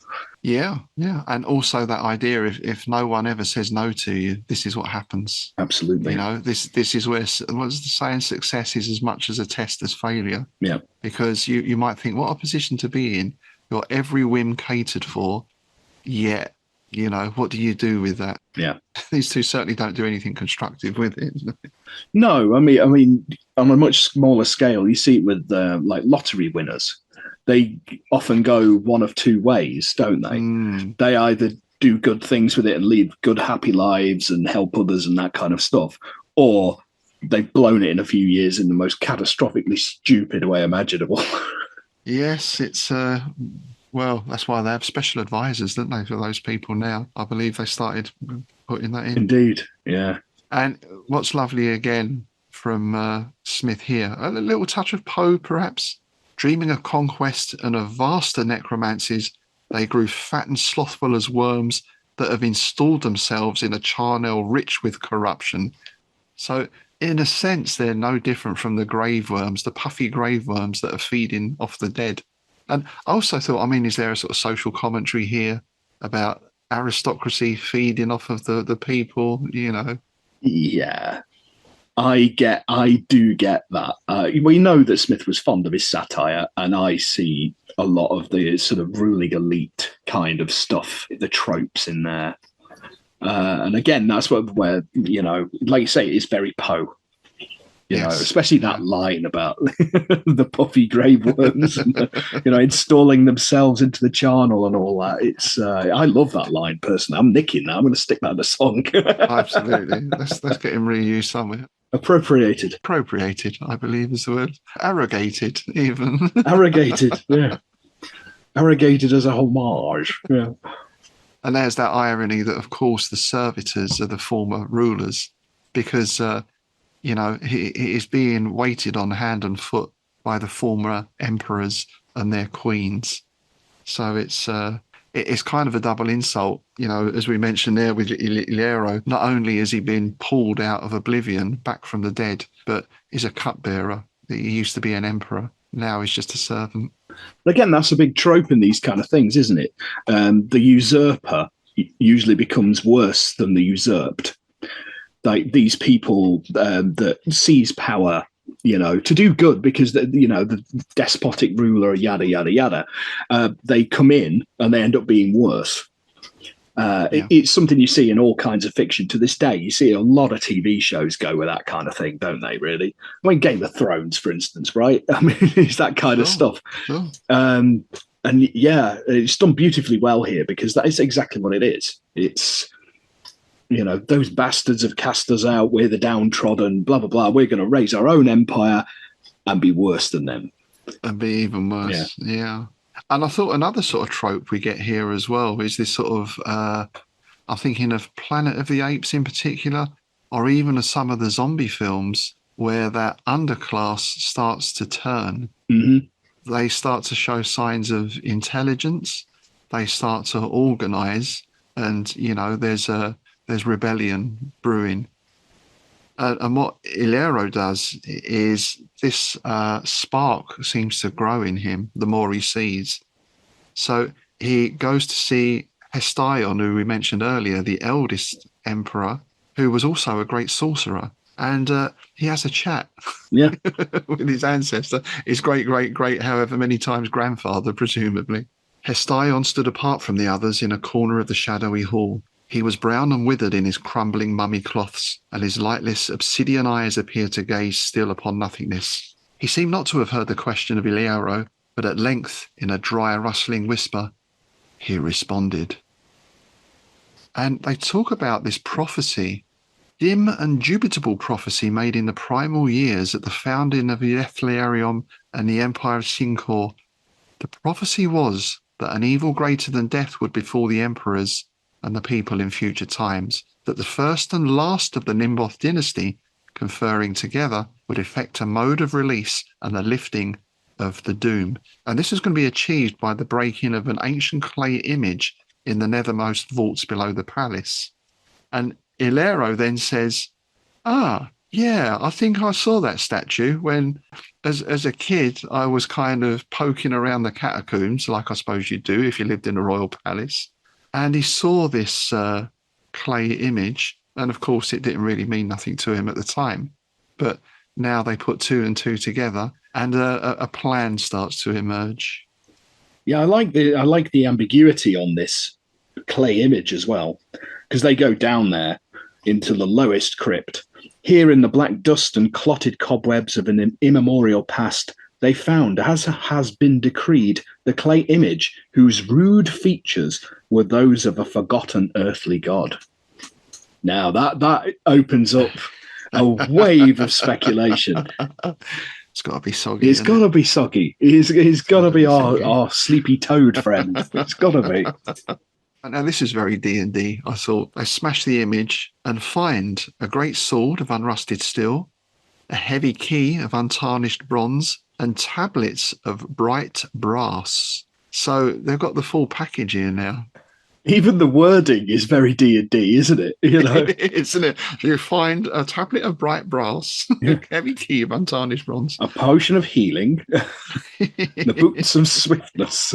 Yeah. And also that idea, if no one ever says no to you, this is what happens. Absolutely. This is where, what's the saying, success is as much as a test as failure. Yeah. Because you might think, what a position to be in. Got every whim catered for, yet, what do you do with that? Yeah. These two certainly don't do anything constructive with it. No, I mean, on a much smaller scale, you see it with like lottery winners. They often go one of two ways, don't they? They either do good things with it and lead good, happy lives and help others and that kind of stuff, or they've blown it in a few years in the most catastrophically stupid way imaginable. Yes, it's well, that's why they have special advisors, don't they, for those people now? I believe they started putting that in. Indeed, yeah. And what's lovely again from Smith here, a little touch of Poe, perhaps. Dreaming of conquest and of vaster necromancies, they grew fat and slothful as worms that have installed themselves in a charnel rich with corruption. So, in a sense, they're no different from the grave worms, the puffy grave worms that are feeding off the dead. And I also thought, is there a sort of social commentary here about aristocracy feeding off of the people, Yeah, I do get that. We know that Smith was fond of his satire, and I see a lot of the sort of ruling elite kind of stuff, the tropes in there. And again, that's where like you say, it's very Poe. Yes. Especially that line about the puffy grave worms, and, installing themselves into the charnel and all that. It's I love that line personally. I'm nicking that. I'm going to stick that in a song. Absolutely. Let's get him reused somewhere. Appropriated, I believe is the word. Arrogated, even. Arrogated, yeah. Arrogated as a homage, yeah. And there's that irony that, of course, the servitors are the former rulers, because he is being weighted on hand and foot by the former emperors and their queens. So it's it's kind of a double insult, as we mentioned there with Illyrio. Not only has he been pulled out of oblivion back from the dead, but he's a cupbearer. He used to be an emperor. Now he's just a servant. Again, that's a big trope in these kind of things, isn't it? The usurper usually becomes worse than the usurped. Like these people that seize power, to do good because the despotic ruler, yada yada yada. They come in and they end up being worse. It's something you see in all kinds of fiction to this day. You see a lot of TV shows go with that kind of thing, don't they? Really, I mean, Game of Thrones, for instance, right? I mean, it's that kind of stuff. Sure. And yeah, it's done beautifully well here because that is exactly what it is. It's those bastards have cast us out. We're the downtrodden. Blah blah blah. We're going to raise our own empire and be worse than them. And be even worse. Yeah. And I thought another sort of trope we get here as well is this sort of, I'm thinking of Planet of the Apes in particular, or even of some of the zombie films where that underclass starts to turn. Mm-hmm. They start to show signs of intelligence. They start to organize, and there's rebellion brewing. And what Illyrio does is this spark seems to grow in him the more he sees. So he goes to see Hestion, who we mentioned earlier, the eldest emperor, who was also a great sorcerer. And he has a chat with his ancestor, his great, however many times grandfather, presumably. Hestion stood apart from the others in a corner of the shadowy hall. He was brown and withered in his crumbling mummy cloths, and his lightless obsidian eyes appeared to gaze still upon nothingness. He seemed not to have heard the question of Illyrio, but at length, in a dry, rustling whisper, he responded. And they talk about this prophecy, dim and dubitable prophecy made in the primal years at the founding of Etherium and the Empire of Sincor. The prophecy was that an evil greater than death would befall the emperors and the people in future times, that the first and last of the Nimboth dynasty, conferring together, would effect a mode of release and the lifting of the doom. And this is going to be achieved by the breaking of an ancient clay image in the nethermost vaults below the palace. And Illyrio then says, yeah, I think I saw that statue when, as a kid, I was kind of poking around the catacombs, like I suppose you do if you lived in a royal palace. And he saw this clay image, and of course it didn't really mean nothing to him at the time. But now they put two and two together, and a plan starts to emerge. Yeah, I like the ambiguity on this clay image as well, because they go down there into the lowest crypt. Here in the black dust and clotted cobwebs of an immemorial past, they found, as has been decreed, the clay image whose rude features were those of a forgotten earthly god. Now that opens up a wave of speculation. It's got to be soggy. It's got to be soggy. He's got to be our sleepy toad friend. It's got to be. Now, this is very D&D. I thought they smash the image and find a great sword of unrusted steel, a heavy key of untarnished bronze, and tablets of bright brass. So they've got the full package here now. Even the wording is very D&D, isn't it? Isn't it? You find a tablet of bright brass, a heavy key of untarnished bronze, a potion of healing, the boots of swiftness.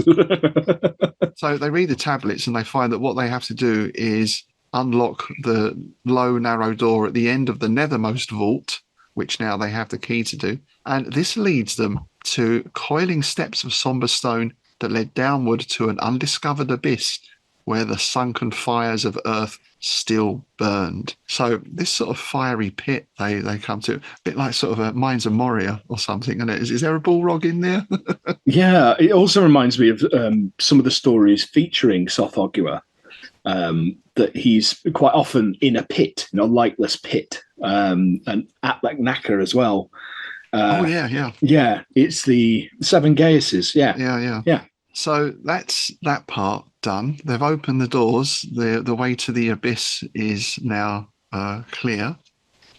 So they read the tablets and they find that what they have to do is unlock the low, narrow door at the end of the nethermost vault, which now they have the key to do. And this leads them to coiling steps of somber stone that led downward to an undiscovered abyss where the sunken fires of earth still burned. So this sort of fiery pit they come to, a bit like sort of a Mines of Moria or something. And is there a bullrog in there? Yeah, it also reminds me of some of the stories featuring Zothique, that he's quite often in a pit, a lightless pit, and at like Naka as well. Yeah, it's the Seven Gaiuses. Yeah. So that's that part done. They've opened the doors. The way to the abyss is now clear.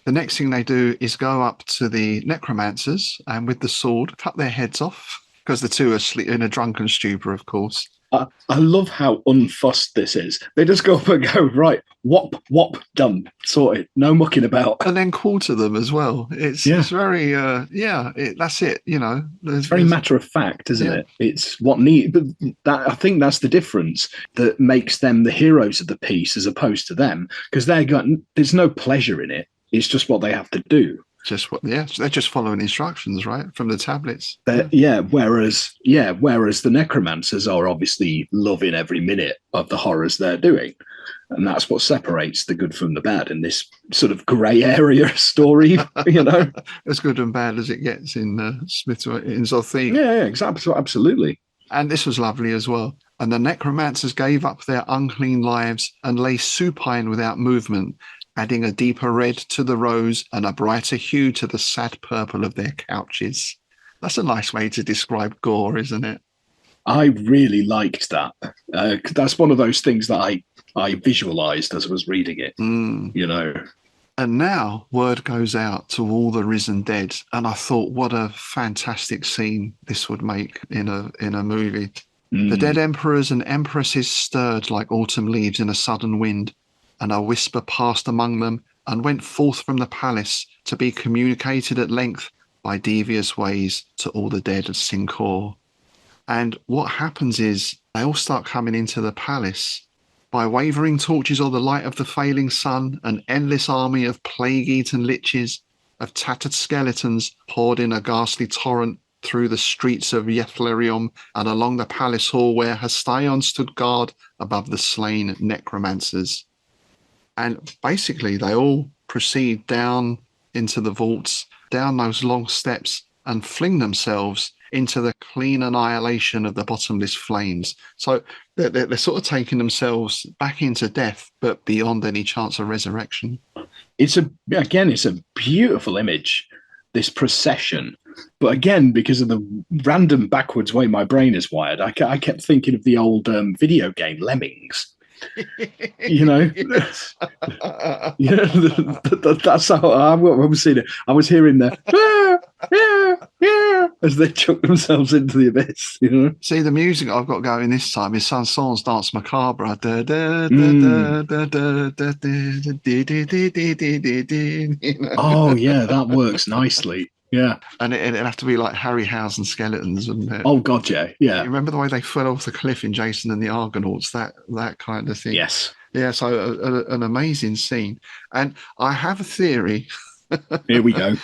The next thing they do is go up to the necromancers and with the sword cut their heads off, because the two are in a drunken stupor, of course. I love how unfussed this is. They just go up and go, right, whop, whop, done, sorted. No mucking about. And then quarter them as well. It's very, that's it, you know. It's very matter of fact, isn't it? It's what need. But I think that's the difference that makes them the heroes of the piece as opposed to them, because there's no pleasure in it. It's just what they have to do. They're just following instructions, right, from the tablets. Whereas the necromancers are obviously loving every minute of the horrors they're doing, and that's what separates the good from the bad in this sort of grey area story. You know, as good and bad as it gets in in Zothique. Yeah, exactly, absolutely. And this was lovely as well. And the necromancers gave up their unclean lives and lay supine without movement, adding a deeper red to the rose and a brighter hue to the sad purple of their couches. That's a nice way to describe gore, isn't it? I really liked that. That's one of those things that I visualized as I was reading it, you know. And now word goes out to all the risen dead. And I thought, what a fantastic scene this would make in a movie. The dead emperors and empresses stirred like autumn leaves in a sudden wind, and a whisper passed among them and went forth from the palace to be communicated at length by devious ways to all the dead of Sincor. And what happens is they all start coming into the palace. By wavering torches or the light of the failing sun, an endless army of plague-eaten liches, of tattered skeletons poured in a ghastly torrent through the streets of Yethlerium and along the palace hall where Hastaion stood guard above the slain necromancers. And basically, they all proceed down into the vaults, down those long steps, and fling themselves into the clean annihilation of the bottomless flames. So they're sort of taking themselves back into death, but beyond any chance of resurrection. It's a beautiful image, this procession. But again, because of the random backwards way my brain is wired, I kept thinking of the old video game Lemmings. You know, that's how I was seeing it. I was hearing the as they chuck themselves into the abyss. You know, see, the music I've got going this time is Sanson's Dance Macabre. Oh yeah, that works nicely. Yeah, and it'd have to be like Harryhausen skeletons, wouldn't it? Oh god, yeah. You remember the way they fell off the cliff in Jason and the Argonauts? That kind of thing. Yes. Yeah. So an amazing scene, and I have a theory. Here we go.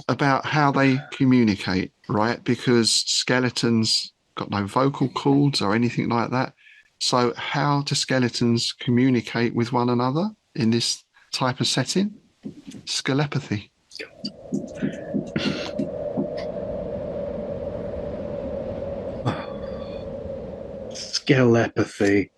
About how they communicate, right? Because skeletons got no vocal cords or anything like that. So how do skeletons communicate with one another in this type of setting? Skelepathy. Skelepathy.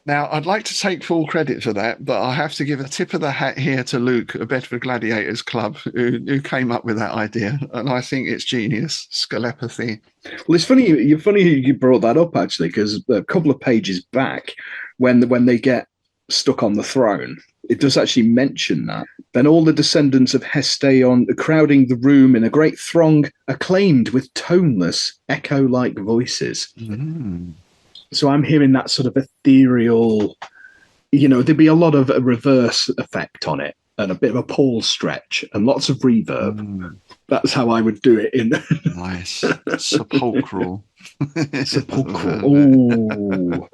Now, I'd like to take full credit for that, but I have to give a tip of the hat here to Luke at Bedford Gladiators Club, who came up with that idea, and I think it's genius. Skelepathy. Well, it's funny. You're funny you brought that up actually, because a couple of pages back, when they get stuck on the throne, it does actually mention that. Then all the descendants of Hestaion crowding the room in a great throng, acclaimed with toneless, echo-like voices. So I'm hearing that sort of ethereal, you know, there'd be a lot of a reverse effect on it and a bit of a pause stretch and lots of reverb. That's how I would do it in. Nice. Sepulchral. Sepulchral. Oh,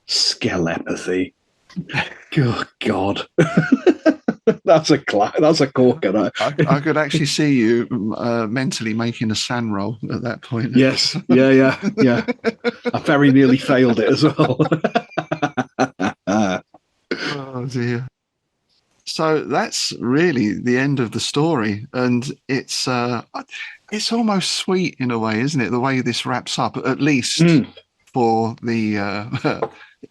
skelepathy. Oh, God. That's a corker. I could actually see you mentally making a sand roll at that point. Yes. Yeah. I very nearly failed it as well. Oh, dear. So that's really the end of the story. And it's almost sweet in a way, isn't it? The way this wraps up, at least for the...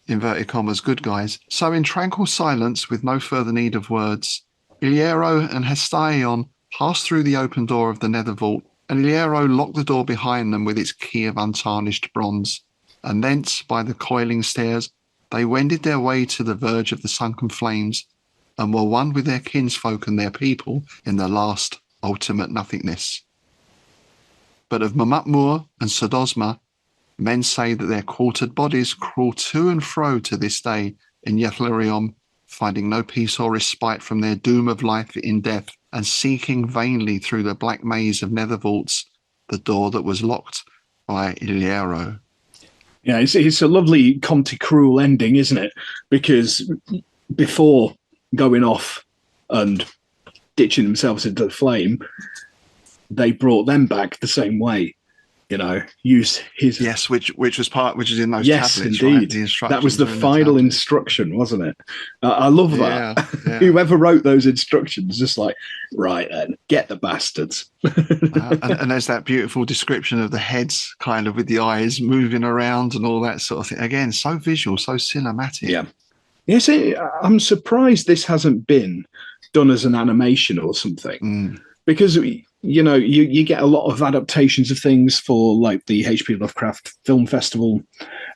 inverted commas, good guys. So in tranquil silence, with no further need of words, Iliero and Hestaion passed through the open door of the nether vault, and Iliero locked the door behind them with its key of untarnished bronze. And thence, by the coiling stairs, they wended their way to the verge of the sunken flames, and were one with their kinsfolk and their people in the last ultimate nothingness. But of Mamatmur and Sodosma, Men say that their quartered bodies crawl to and fro to this day in Yethlerium, finding no peace or respite from their doom of life in death, and seeking vainly through the black maze of nether vaults the door that was locked by Iliero. Yeah, it's a lovely Conte Cruel ending, isn't it? Because before going off and ditching themselves into the flame, they brought them back the same way. Use his which is in those yes, tablets, indeed. Right? The instructions that was the final instruction, wasn't it? I love that. Yeah. Whoever wrote those instructions, just like, right then, get the bastards. And there's that beautiful description of the heads, kind of with the eyes moving around and all that sort of thing. Again, so visual, so cinematic. Yeah. Yes, I'm surprised this hasn't been done as an animation or something, because you get a lot of adaptations of things for like the H.P. Lovecraft Film Festival,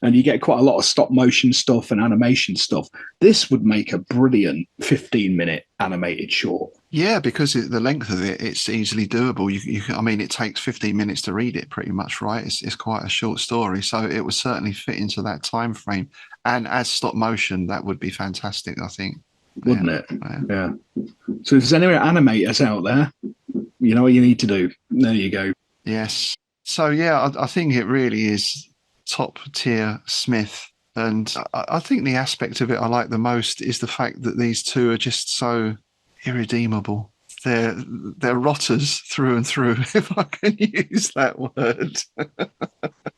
and you get quite a lot of stop motion stuff and animation stuff. This would make a brilliant 15-minute animated short. Yeah, because the length of it's easily doable. I mean, it takes 15 minutes to read it pretty much, right? It's quite a short story, so it would certainly fit into that time frame. And as stop motion, that would be fantastic, I think. Wouldn't it? Yeah. So if there's any animators out there, you know what you need to do. There you go. Yes. So, yeah, I think it really is top tier Smith. And I think the aspect of it I like the most is the fact that these two are just so irredeemable. They're rotters through and through, if I can use that word.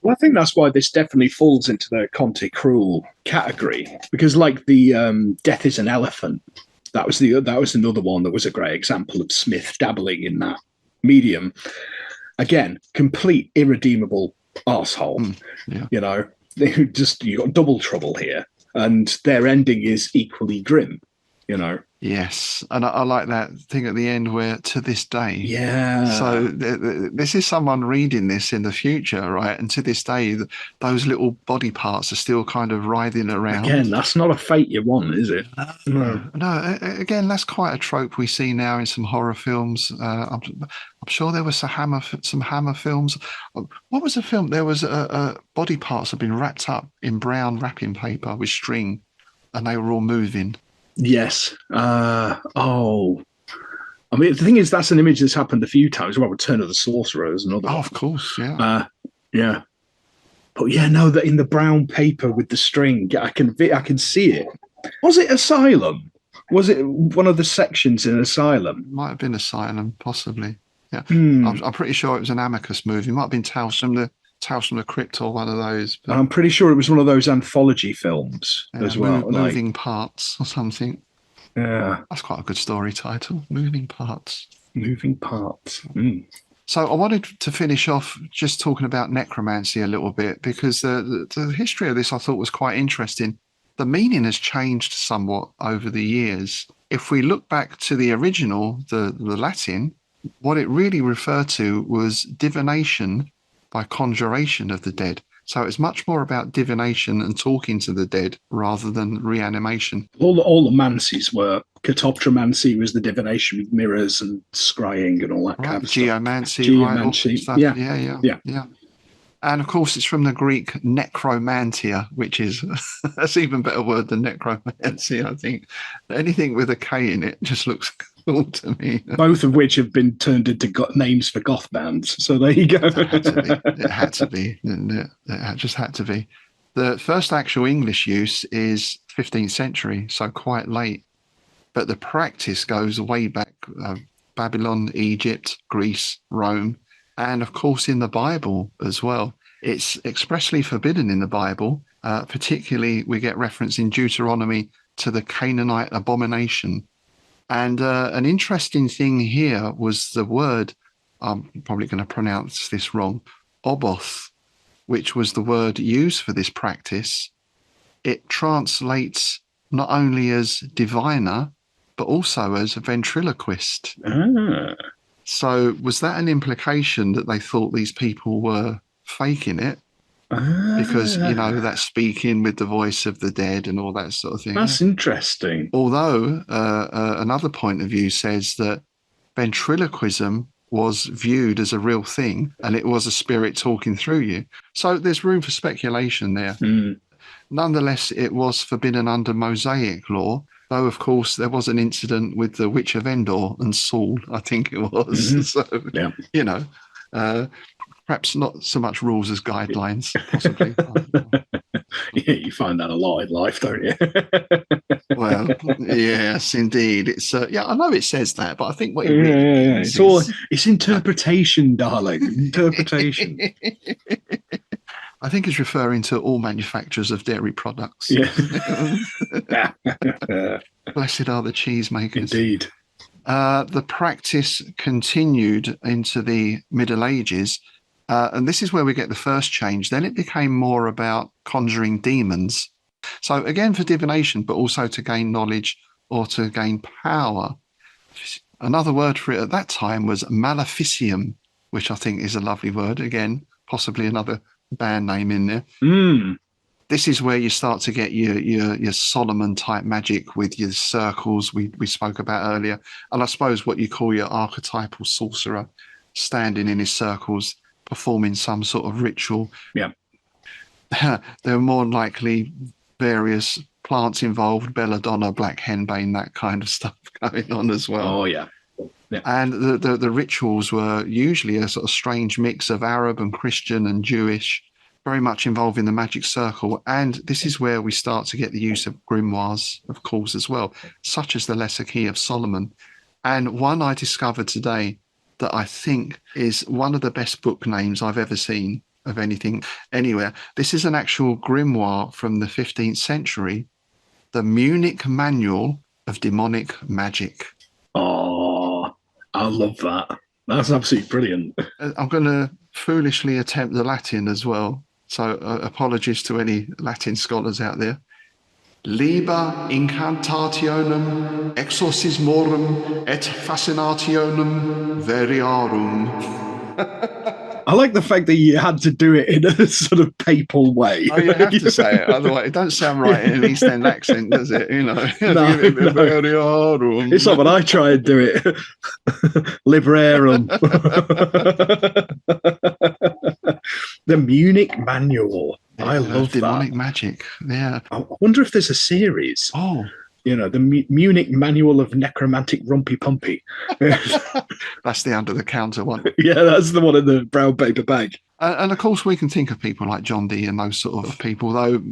Well, I think that's why this definitely falls into the Conte Cruel category, because like the Death is an Elephant, that was another one that was a great example of Smith dabbling in that medium. Again, complete irredeemable arsehole. Yeah. You got double trouble here, and their ending is equally grim. Yes, and I like that thing at the end where to this day. Yeah. So this is someone reading this in the future, right? And to this day, those little body parts are still kind of writhing around. Again, that's not a fate you want, is it? No. Again, that's quite a trope we see now in some horror films. I'm sure there were some Hammer films. What was the film? There was body parts had been wrapped up in brown wrapping paper with string, and they were all moving. Yes. I mean, the thing is, that's an image that's happened a few times. Well, Return of the Sorcerer is another one. Of course, yeah. Yeah. But yeah, no, that in the brown paper with the string, I can see it. Was it Asylum? Was it one of the sections in Asylum? Might have been Asylum, possibly. Yeah. I'm pretty sure it was an Amicus movie. It might have been Tales from the Crypt or one of those. But I'm pretty sure it was one of those anthology films as well. Moving Parts or something. Yeah. That's quite a good story title. Moving Parts. Moving Parts. So I wanted to finish off just talking about necromancy a little bit, because the history of this I thought was quite interesting. The meaning has changed somewhat over the years. If we look back to the original, the Latin, what it really referred to was divination by conjuration of the dead. So it's much more about divination and talking to the dead rather than reanimation. All the mancies were. Catoptromancy was the divination with mirrors and scrying and all that kind of Geomancy, stuff. Geomancy, right? Yeah. And of course, it's from the Greek necromantia, which is that's even better word than necromancy, I think. Anything with a K in it just looks cool to me. Both of which have been turned into names for goth bands. So there you go. It had to be. It just had to be. The first actual English use is 15th century, so quite late. But the practice goes way back, Babylon, Egypt, Greece, Rome, and of course in the Bible as well. It's expressly forbidden in the Bible. Particularly, we get reference in Deuteronomy to the Canaanite abomination. And an interesting thing here was the word, I'm probably going to pronounce this wrong, oboth, which was the word used for this practice. It translates not only as diviner, but also as a ventriloquist. So was that an implication that they thought these people were faking it? Because, that speaking with the voice of the dead and all that sort of thing. That's interesting. Although another point of view says that ventriloquism was viewed as a real thing and it was a spirit talking through you. So there's room for speculation there. Nonetheless, it was forbidden under Mosaic law, though, of course, there was an incident with the Witch of Endor and Saul, I think it was. So, you know, perhaps not so much rules as guidelines, possibly. Yeah, you find that a lot in life, don't you? Well, yes, indeed. It's yeah, I know it says that, but I think what it really means it's interpretation, darling. Interpretation. I think it's referring to all manufacturers of dairy products. Yeah. Blessed are the cheesemakers. Indeed. The practice continued into the Middle Ages, and this is where we get the first change. Then it became more about conjuring demons. So again, for divination, but also to gain knowledge or to gain power. Another word for it at that time was maleficium, which I think is a lovely word. Again, possibly another band name in there. This is where you start to get your Solomon type magic with your circles we spoke about earlier, and I suppose what you call your archetypal sorcerer standing in his circles performing some sort of ritual. Yeah. There are more likely various plants involved, belladonna, black henbane, that kind of stuff going on as well. Oh yeah. And the rituals were usually a sort of strange mix of Arab and Christian and Jewish, very much involving the magic circle. And this is where we start to get the use of grimoires, of course, as well, such as the Lesser Key of Solomon. And one I discovered today that I think is one of the best book names I've ever seen of anything anywhere. This is an actual grimoire from the 15th century, the Munich Manual of Demonic Magic. Oh, I love that. That's absolutely brilliant. I'm going to foolishly attempt the Latin as well. So apologies to any Latin scholars out there. Liber incantationem exorcismorum et fascinationem veriarum. I like the fact that you had to do it in a sort of papal way. Oh, you have to say it, otherwise it don't sound right in an East End accent, does it? You know, It's like when I try and do it. Liberarum. The Munich Manual. I love demonic that. Magic. Yeah. I wonder if there's a series. Oh. You know, the Munich Manual of Necromantic Rumpy Pumpy. That's the under-the-counter one. Yeah, that's the one in the brown paper bag. And of course, we can think of people like John Dee and those sort of people, though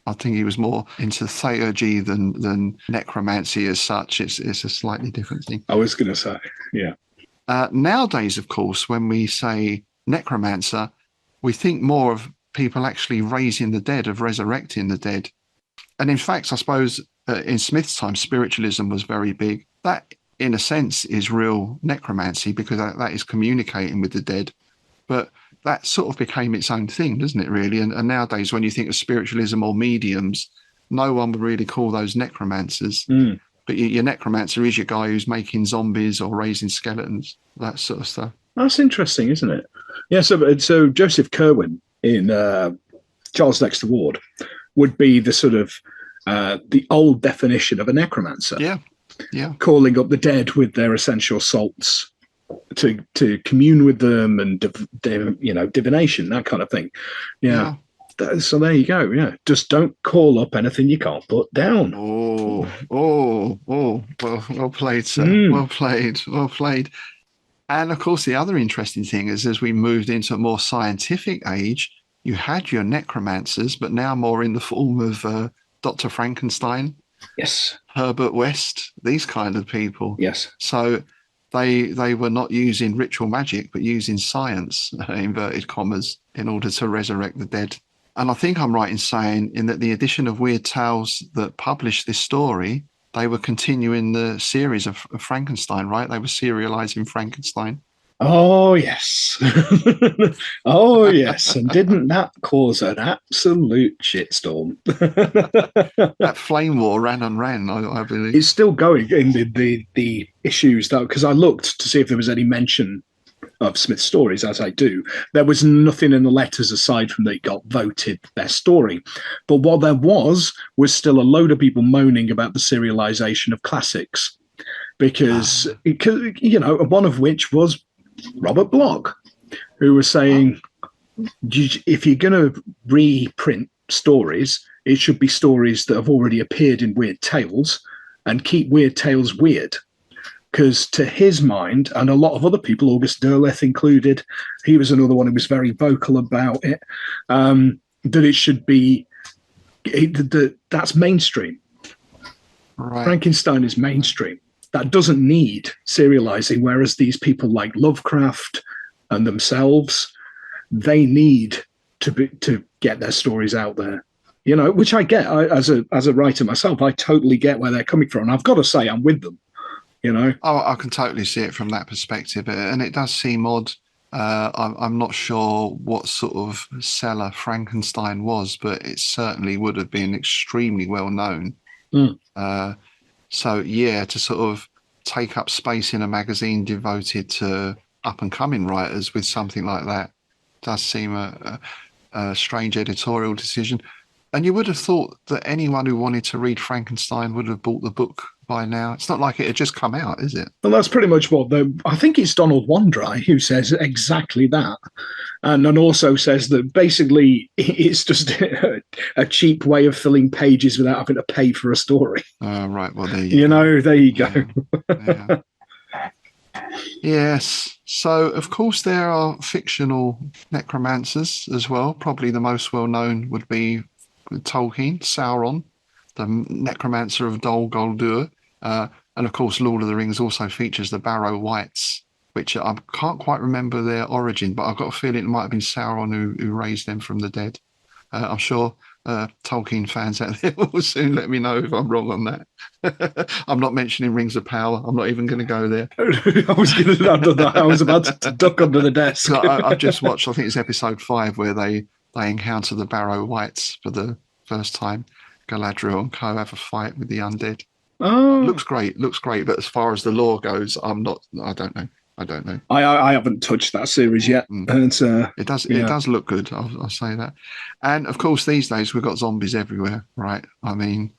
I think he was more into theurgy than necromancy as such. It's a slightly different thing. I was going to say, yeah. Nowadays, of course, when we say necromancer, we think more of people actually raising the dead, of resurrecting the dead. And in fact, I suppose in Smith's time, spiritualism was very big. That, in a sense, is real necromancy because that is communicating with the dead. But that sort of became its own thing, doesn't it, really? And nowadays, when you think of spiritualism or mediums, no one would really call those necromancers. But your necromancer is your guy who's making zombies or raising skeletons, that sort of stuff. That's interesting, isn't it? Yeah, so Joseph Kerwin in Charles Dexter Ward would be the sort of the old definition of a necromancer. Yeah. Calling up the dead with their essential salts to commune with them and divination, that kind of thing. Yeah. So there you go. Yeah, just don't call up anything you can't put down. Well played, sir. Well played. And of course, the other interesting thing is, as we moved into a more scientific age, you had your necromancers, but now more in the form of Dr. Frankenstein, yes, Herbert West, these kind of people. Yes. So they were not using ritual magic, but using science, inverted commas, in order to resurrect the dead. And I think I'm right in saying in that the edition of Weird Tales that published this story, they were continuing the series of Frankenstein, right? They were serializing Frankenstein. Oh, yes. Oh, yes. And didn't that cause an absolute shitstorm? That flame war ran and ran, I believe. It's still going in the issues, though, because I looked to see if there was any mention of Smith's stories, as I do. There was nothing in the letters aside from that it got voted best story. But what there was still a load of people moaning about the serialization of classics. Because, one of which was Robert Bloch, who was saying, if you're going to reprint stories, it should be stories that have already appeared in Weird Tales, and keep Weird Tales weird. Because to his mind, and a lot of other people, August Derleth included, he was another one who was very vocal about it, that it should be, that's mainstream. Right. Frankenstein is mainstream. That doesn't need serializing, whereas these people like Lovecraft and themselves, they need to get their stories out there. You know, which I get. As a writer myself, I totally get where they're coming from. And I've got to say, I'm with them. You know, I can totally see it from that perspective, and it does seem odd. I'm not sure what sort of seller Frankenstein was, but it certainly would have been extremely well known. So yeah, to sort of take up space in a magazine devoted to up and coming writers with something like that does seem a strange editorial decision. And you would have thought that anyone who wanted to read Frankenstein would have bought the book by now. It's not like it had just come out, is it? Well, that's pretty much what I think it's Donald Wandry who says exactly that. And also says that basically it's just a cheap way of filling pages without having to pay for a story. Right. Well, there you go. Yeah. Yes. So, of course, there are fictional necromancers as well. Probably the most well-known would be Tolkien, Sauron, the necromancer of Dol Guldur. And, of course, Lord of the Rings also features the Barrow Wights, which I can't quite remember their origin, but I've got a feeling it might have been Sauron who raised them from the dead. I'm sure Tolkien fans out there will soon let me know if I'm wrong on that. I'm not mentioning Rings of Power. I'm not even going to go there. I was about to duck under the desk. I've just watched, I think it's episode 5, where they encounter the Barrow Wights for the first time. Galadriel and co have a fight with the undead. Oh, looks great. But as far as the lore goes, I don't know. I haven't touched that series yet. It does look good. I'll say that. And of course, these days we've got zombies everywhere, right? I mean,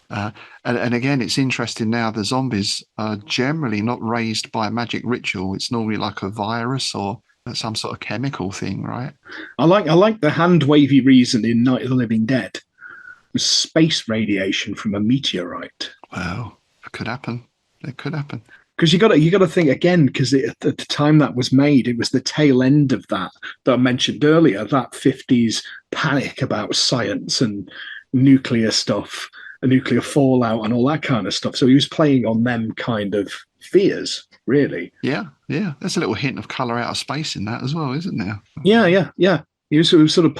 and again, it's interesting now. The zombies are generally not raised by a magic ritual. It's normally like a virus or some sort of chemical thing, right? I like the hand wavy reason in Night of the Living Dead. It was space radiation from a meteorite. Well, it could happen. Because you got to think again, because at the time that was made, it was the tail end of that I mentioned earlier, that 50s panic about science and nuclear stuff, and nuclear fallout and all that kind of stuff. So he was playing on them kind of fears, really. Yeah. There's a little hint of colour out of space in that as well, isn't there? Yeah. He was sort of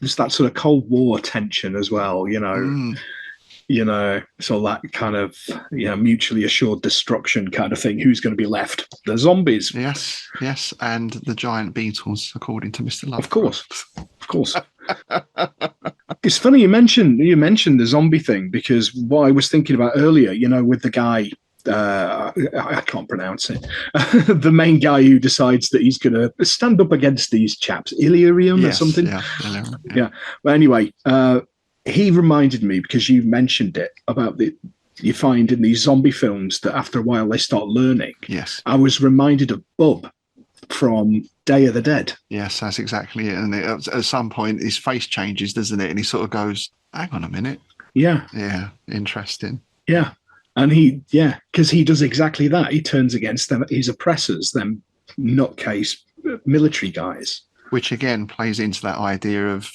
there's that sort of Cold War tension as well, you know. You know, so that kind of mutually assured destruction kind of thing. Who's going to be left? The zombies. Yes, and the giant beetles, according to Mr. Lovecraft. Of course. It's funny you mentioned the zombie thing, because what I was thinking about earlier, you know, with the guy, I can't pronounce it, the main guy who decides that he's going to stand up against these chaps, Illyrium or something. Yeah. But anyway, he reminded me, because you mentioned it, about you find in these zombie films that after a while they start learning. Yes. I was reminded of Bub from Day of the Dead. Yes, that's exactly it. And at some point his face changes, doesn't it? And he sort of goes, hang on a minute. Yeah. Yeah, interesting. Yeah. And because he does exactly that. He turns against them, his oppressors, them nutcase military guys. Which again plays into that idea of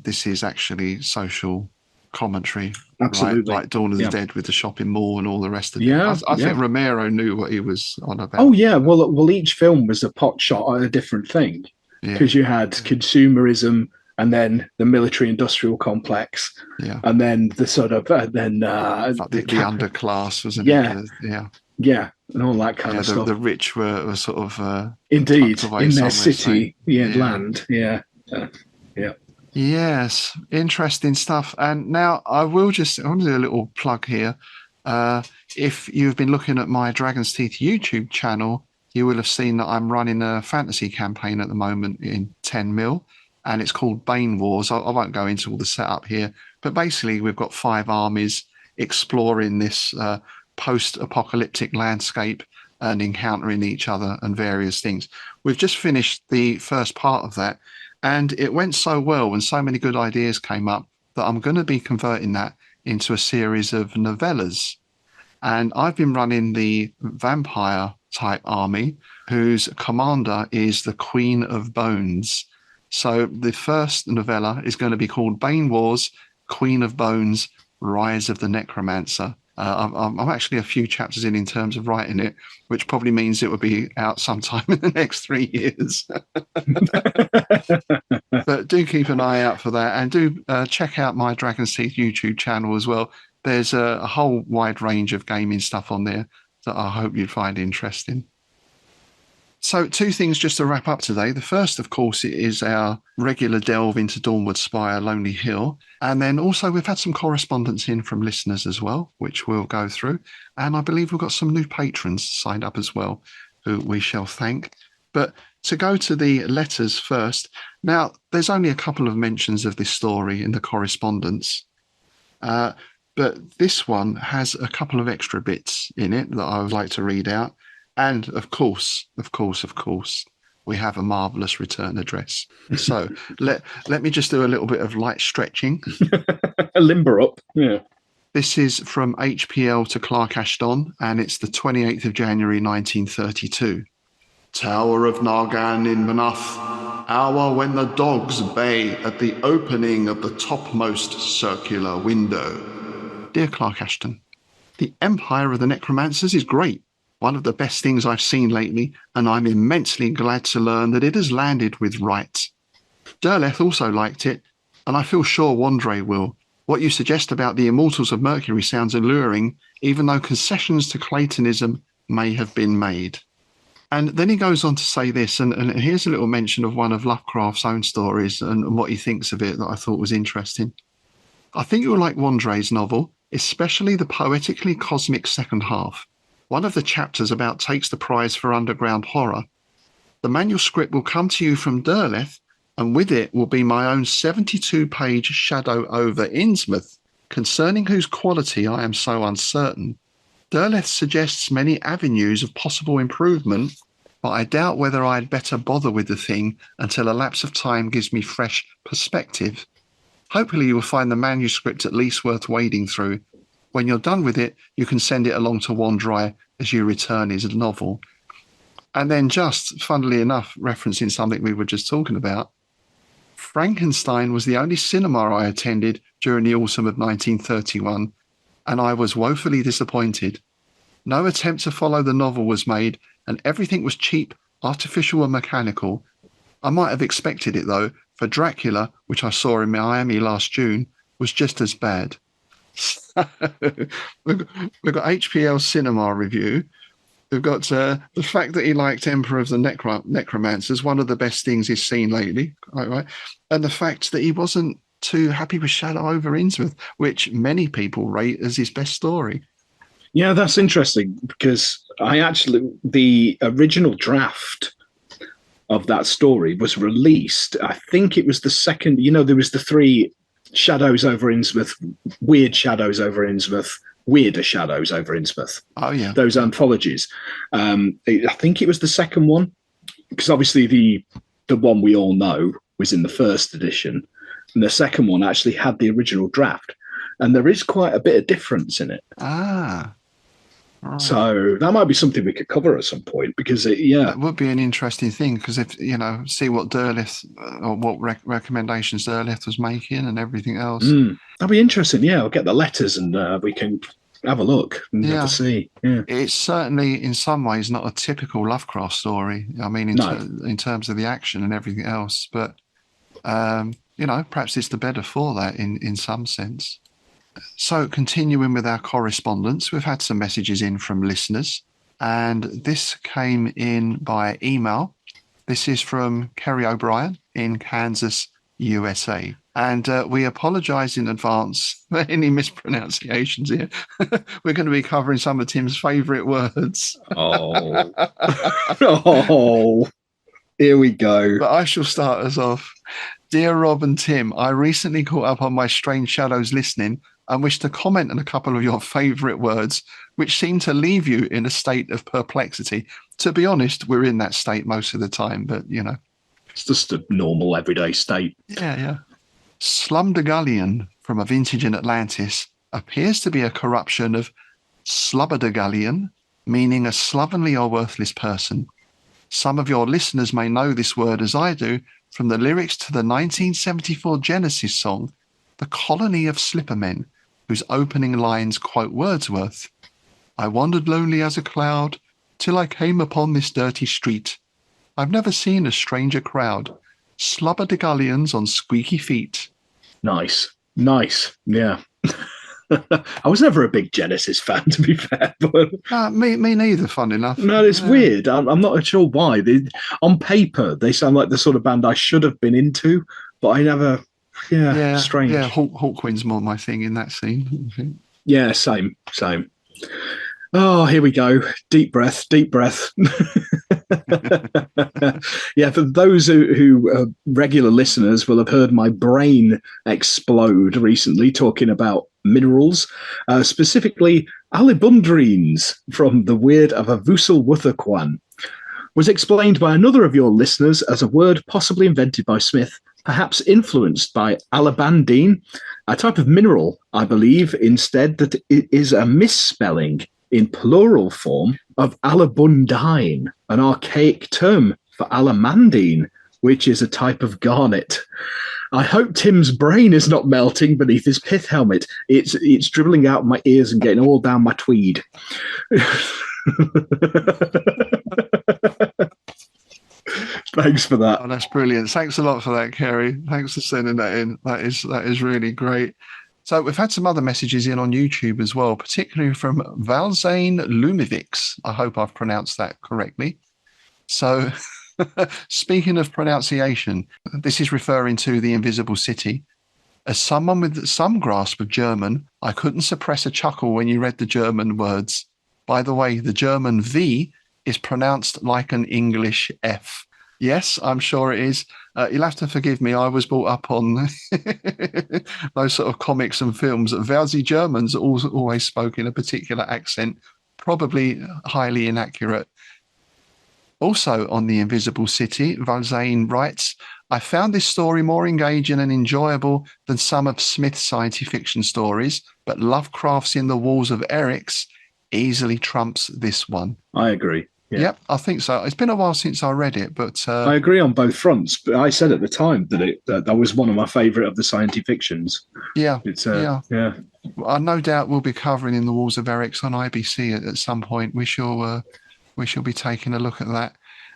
this is actually social commentary. Absolutely. Right? Like Dawn of the Dead with the shopping mall and all the rest of it. Yeah, I think Romero knew what he was on about. Oh, yeah. Well, each film was a pot shot at a different thing, because you had consumerism, and then the military-industrial complex, and then the sort of the underclass, wasn't it? Yeah, and all that kind of stuff. The rich were sort of indeed in their city, land. Yeah. Yes, interesting stuff. And now I want to do a little plug here. If you've been looking at my Dragon's Teeth YouTube channel, you will have seen that I'm running a fantasy campaign at the moment in 10 mil, and it's called Bane Wars. I won't go into all the setup here, but basically we've got 5 armies exploring this post-apocalyptic landscape and encountering each other and various things. We've just finished the first part of that, and it went so well and so many good ideas came up that I'm going to be converting that into a series of novellas. And I've been running the vampire type army, whose commander is the Queen of Bones. So the first novella is going to be called Bane Wars, Queen of Bones, Rise of the Necromancer. I'm actually a few chapters in terms of writing it, which probably means it will be out sometime in the next 3 years. But do keep an eye out for that, and do check out my Dragon's Teeth YouTube channel as well. There's a whole wide range of gaming stuff on there that I hope you'd find interesting. So 2 things just to wrap up today. The first, of course, is our regular delve into Dawnwood Spire, Lonely Hill. And then also we've had some correspondence in from listeners as well, which we'll go through. And I believe we've got some new patrons signed up as well, who we shall thank. But to go to the letters first. Now, there's only a couple of mentions of this story in the correspondence. But this one has a couple of extra bits in it that I would like to read out. And of course, we have a marvellous return address. So let me just do a little bit of light stretching. Limber up. Yeah. This is from HPL to Clark Ashton, and it's the 28th of January, 1932. Tower of Nargan in Manath, hour when the dogs bay at the opening of the topmost circular window. Dear Clark Ashton, the Empire of the Necromancers is great. One of the best things I've seen lately, and I'm immensely glad to learn that it has landed with right. Derleth also liked it, and I feel sure Wandre will. What you suggest about the Immortals of Mercury sounds alluring, even though concessions to Claytonism may have been made. And then he goes on to say this, and here's a little mention of one of Lovecraft's own stories and what he thinks of it that I thought was interesting. I think you'll like Wandre's novel, especially the poetically cosmic second half. One of the chapters about takes the prize for underground horror. The manuscript will come to you from Derleth, and with it will be my own 72-page shadow over Innsmouth, concerning whose quality I am so uncertain. Derleth suggests many avenues of possible improvement, but I doubt whether I had better bother with the thing until a lapse of time gives me fresh perspective. Hopefully you will find the manuscript at least worth wading through. When you're done with it, you can send it along to Wandry as you return his novel. And then just, funnily enough, referencing something we were just talking about, Frankenstein was the only cinema I attended during the autumn of 1931, and I was woefully disappointed. No attempt to follow the novel was made, and everything was cheap, artificial and mechanical. I might have expected it, though, for Dracula, which I saw in Miami last June, was just as bad. We've got HPL Cinema Review. We've got the fact that he liked Emperor of the Necromancers, one of the best things he's seen lately, right? And the fact that he wasn't too happy with Shadow over Innsmouth, which many people rate as his best story. Yeah, that's interesting, because the original draft of that story was released. I think it was the second, there was the 3 Shadows over Innsmouth, Weird Shadows over Innsmouth, Weirder Shadows over Innsmouth. Oh, yeah. Those anthologies. I think it was the second one, because obviously the one we all know was in the first edition, and the second one actually had the original draft. And there is quite a bit of difference in it. Ah. Right. So that might be something we could cover at some point, because it would be an interesting thing, because if see what Derleth or what recommendations Derleth was making and everything else. That'd be interesting. Yeah, I'll get the letters and we can have a look and have a see. Yeah, it's certainly in some ways not a typical Lovecraft story. I mean, in terms of the action and everything else, but perhaps it's the better for that in some sense. So continuing with our correspondence, we've had some messages in from listeners, and this came in by email. This is from Kerry O'Brien in Kansas, USA. And we apologise in advance for any mispronunciations here. We're going to be covering some of Tim's favourite words. Oh. Oh, here we go. But I shall start us off. Dear Rob and Tim, I recently caught up on my Strange Shadows listening and wish to comment on a couple of your favourite words, which seem to leave you in a state of perplexity. To be honest, we're in that state most of the time, but, you know. It's just a normal, everyday state. Yeah. Slumdogullion, from a vintage in Atlantis, appears to be a corruption of slubberdogullion, meaning a slovenly or worthless person. Some of your listeners may know this word as I do from the lyrics to the 1974 Genesis song, The Colony of Slippermen, whose opening lines quote Wordsworth. I wandered lonely as a cloud till I came upon this dirty street. I've never seen a stranger crowd, slubberdogullions on squeaky feet. Nice. Yeah. I was never a big Genesis fan, to be fair. But Me neither, fun enough. no, it's weird. I'm not sure why. On paper, they sound like the sort of band I should have been into, but I never. Yeah, strange. Yeah, Hawkwind's more my thing in that scene, I think. Yeah, same. Oh, here we go. Deep breath. Yeah, for those who are regular listeners will have heard my brain explode recently talking about minerals, specifically alibundrines from the weird of a Vuselwutherquan. Was explained by another of your listeners as a word possibly invented by Smith, perhaps influenced by alabandine, a type of mineral, I believe, instead that it is a misspelling in plural form of alabundine, an archaic term for alamandine, which is a type of garnet. I hope Tim's brain is not melting beneath his pith helmet. It's dribbling out my ears and getting all down my tweed. Thanks for that. Oh, that's brilliant. Thanks a lot for that, Kerry. Thanks for sending that in. That is really great. So we've had some other messages in on YouTube as well, particularly from Valzane Lumivix. I hope I've pronounced that correctly. So speaking of pronunciation, this is referring to the Invisible City. As someone with some grasp of German, I couldn't suppress a chuckle when you read the German words. By the way, the German V is pronounced like an English F. Yes, I'm sure it is. You'll have to forgive me. I was brought up on those sort of comics and films. Verzi Germans always spoke in a particular accent, probably highly inaccurate. Also on The Invisible City, Valzane writes, I found this story more engaging and enjoyable than some of Smith's science fiction stories, but Lovecraft's In the Walls of Eryx easily trumps this one. I agree. Yeah. Yep, I think so. It's been a while since I read it, but I agree on both fronts. But I said at the time that that was one of my favourite of the science fictions. Yeah, it's yeah. I no doubt we'll be covering In the Walls of Eryx on IBC at some point. We shall be taking a look at that.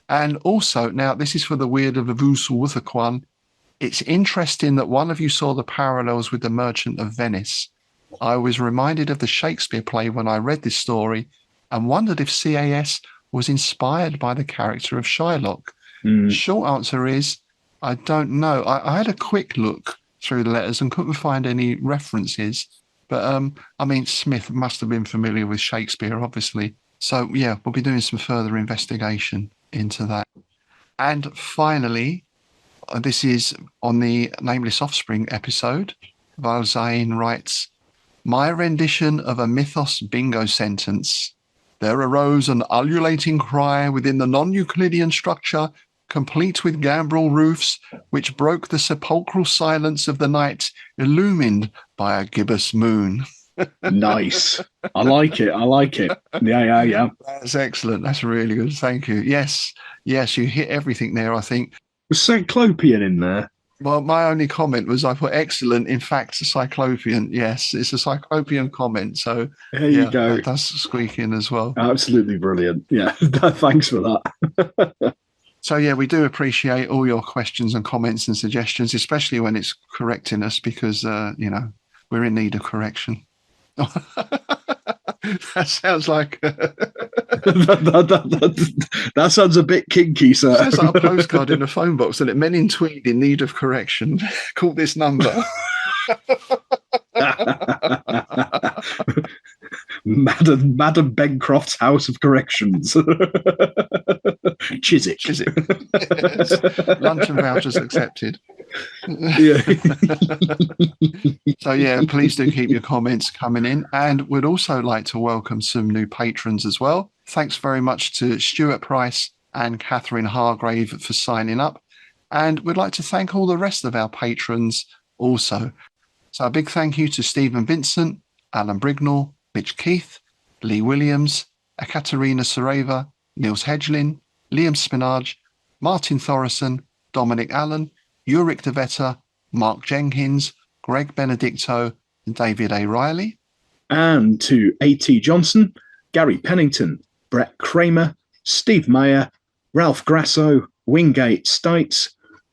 And also, now this is for the weird of the Vuselwutherquan. It's interesting that one of you saw the parallels with The Merchant of Venice. I was reminded of the Shakespeare play when I read this story and wondered if CAS was inspired by the character of Shylock. Short answer is, I don't know. I had a quick look through the letters and couldn't find any references. But, I mean, Smith must have been familiar with Shakespeare, obviously. So, yeah, we'll be doing some further investigation into that. And finally, this is on the Nameless Offspring episode. Valzane writes, my rendition of a Mythos bingo sentence. There arose an ululating cry within the non-Euclidean structure, complete with gambrel roofs, which broke the sepulchral silence of the night, illumined by a gibbous moon. Nice. I like it. Yeah. That's excellent. That's really good. Thank you. Yes, you hit everything there, I think. Was Cyclopean in there? Well, my only comment was I put excellent. In fact, Cyclopean. Yes, it's a Cyclopean comment. So there you go. That does squeak in as well. Absolutely brilliant. Yeah, thanks for that. So, yeah, we do appreciate all your questions and comments and suggestions, especially when it's correcting us because, we're in need of correction. That sounds like that sounds a bit kinky, sir. Sounds like a postcard in a phone box, and men in tweed in need of correction. Call this number. Madam Bencroft's House of Corrections. Chiswick. Yes. Luncheon vouchers accepted. Yeah. So yeah, please do keep your comments coming in, and we'd also like to welcome some new patrons as well. Thanks very much to Stuart Price and Catherine Hargrave for signing up, and we'd like to thank all the rest of our patrons also. So a big thank you to Stephen Vincent, Alan Brignall, Mitch Keith, Lee Williams, Ekaterina Sareva, Niels Hedgelin, Liam Spinarge, Martin Thorison, Dominic Allen, Ulrich de Vetter, Mark Jenkins, Greg Benedicto, and David A. Riley. And to A.T. Johnson, Gary Pennington, Brett Kramer, Steve Mayer, Ralph Grasso, Wingate Stites,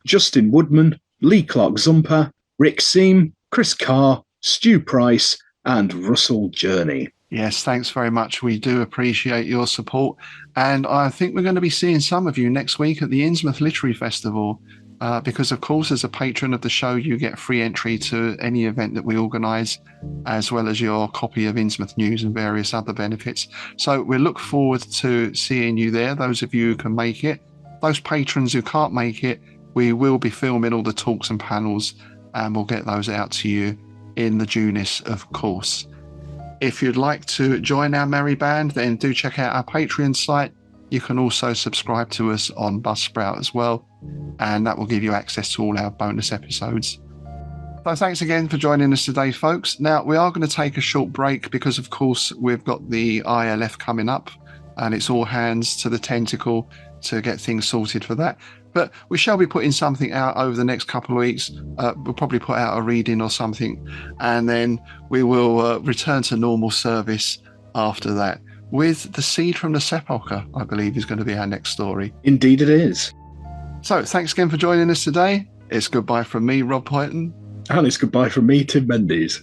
Justin Woodman, Lee Clark Zumper, Rick Seam, Chris Carr, Stu Price, and Russell Journey. Yes, thanks very much. We do appreciate your support. And I think we're going to be seeing some of you next week at the Innsmouth Literary Festival. Because, of course, as a patron of the show, you get free entry to any event that we organise, as well as your copy of Innsmouth News and various other benefits. So we look forward to seeing you there, those of you who can make it. Those patrons who can't make it, we will be filming all the talks and panels, and we'll get those out to you in the Junus, of course. If you'd like to join our merry band, then do check out our Patreon site. You can also subscribe to us on Buzzsprout as well, and that will give you access to all our bonus episodes. So thanks again for joining us today, folks. Now, we are going to take a short break because, of course, we've got the ILF coming up, and it's all hands to the tentacle to get things sorted for that. But we shall be putting something out over the next couple of weeks. We'll probably put out a reading or something, and then we will return to normal service after that. With The Seed from the Sepulchre, I believe, is going to be our next story. Indeed it is. So thanks again for joining us today. It's goodbye from me, Rob Poyton. And it's goodbye from me, Tim Mendes.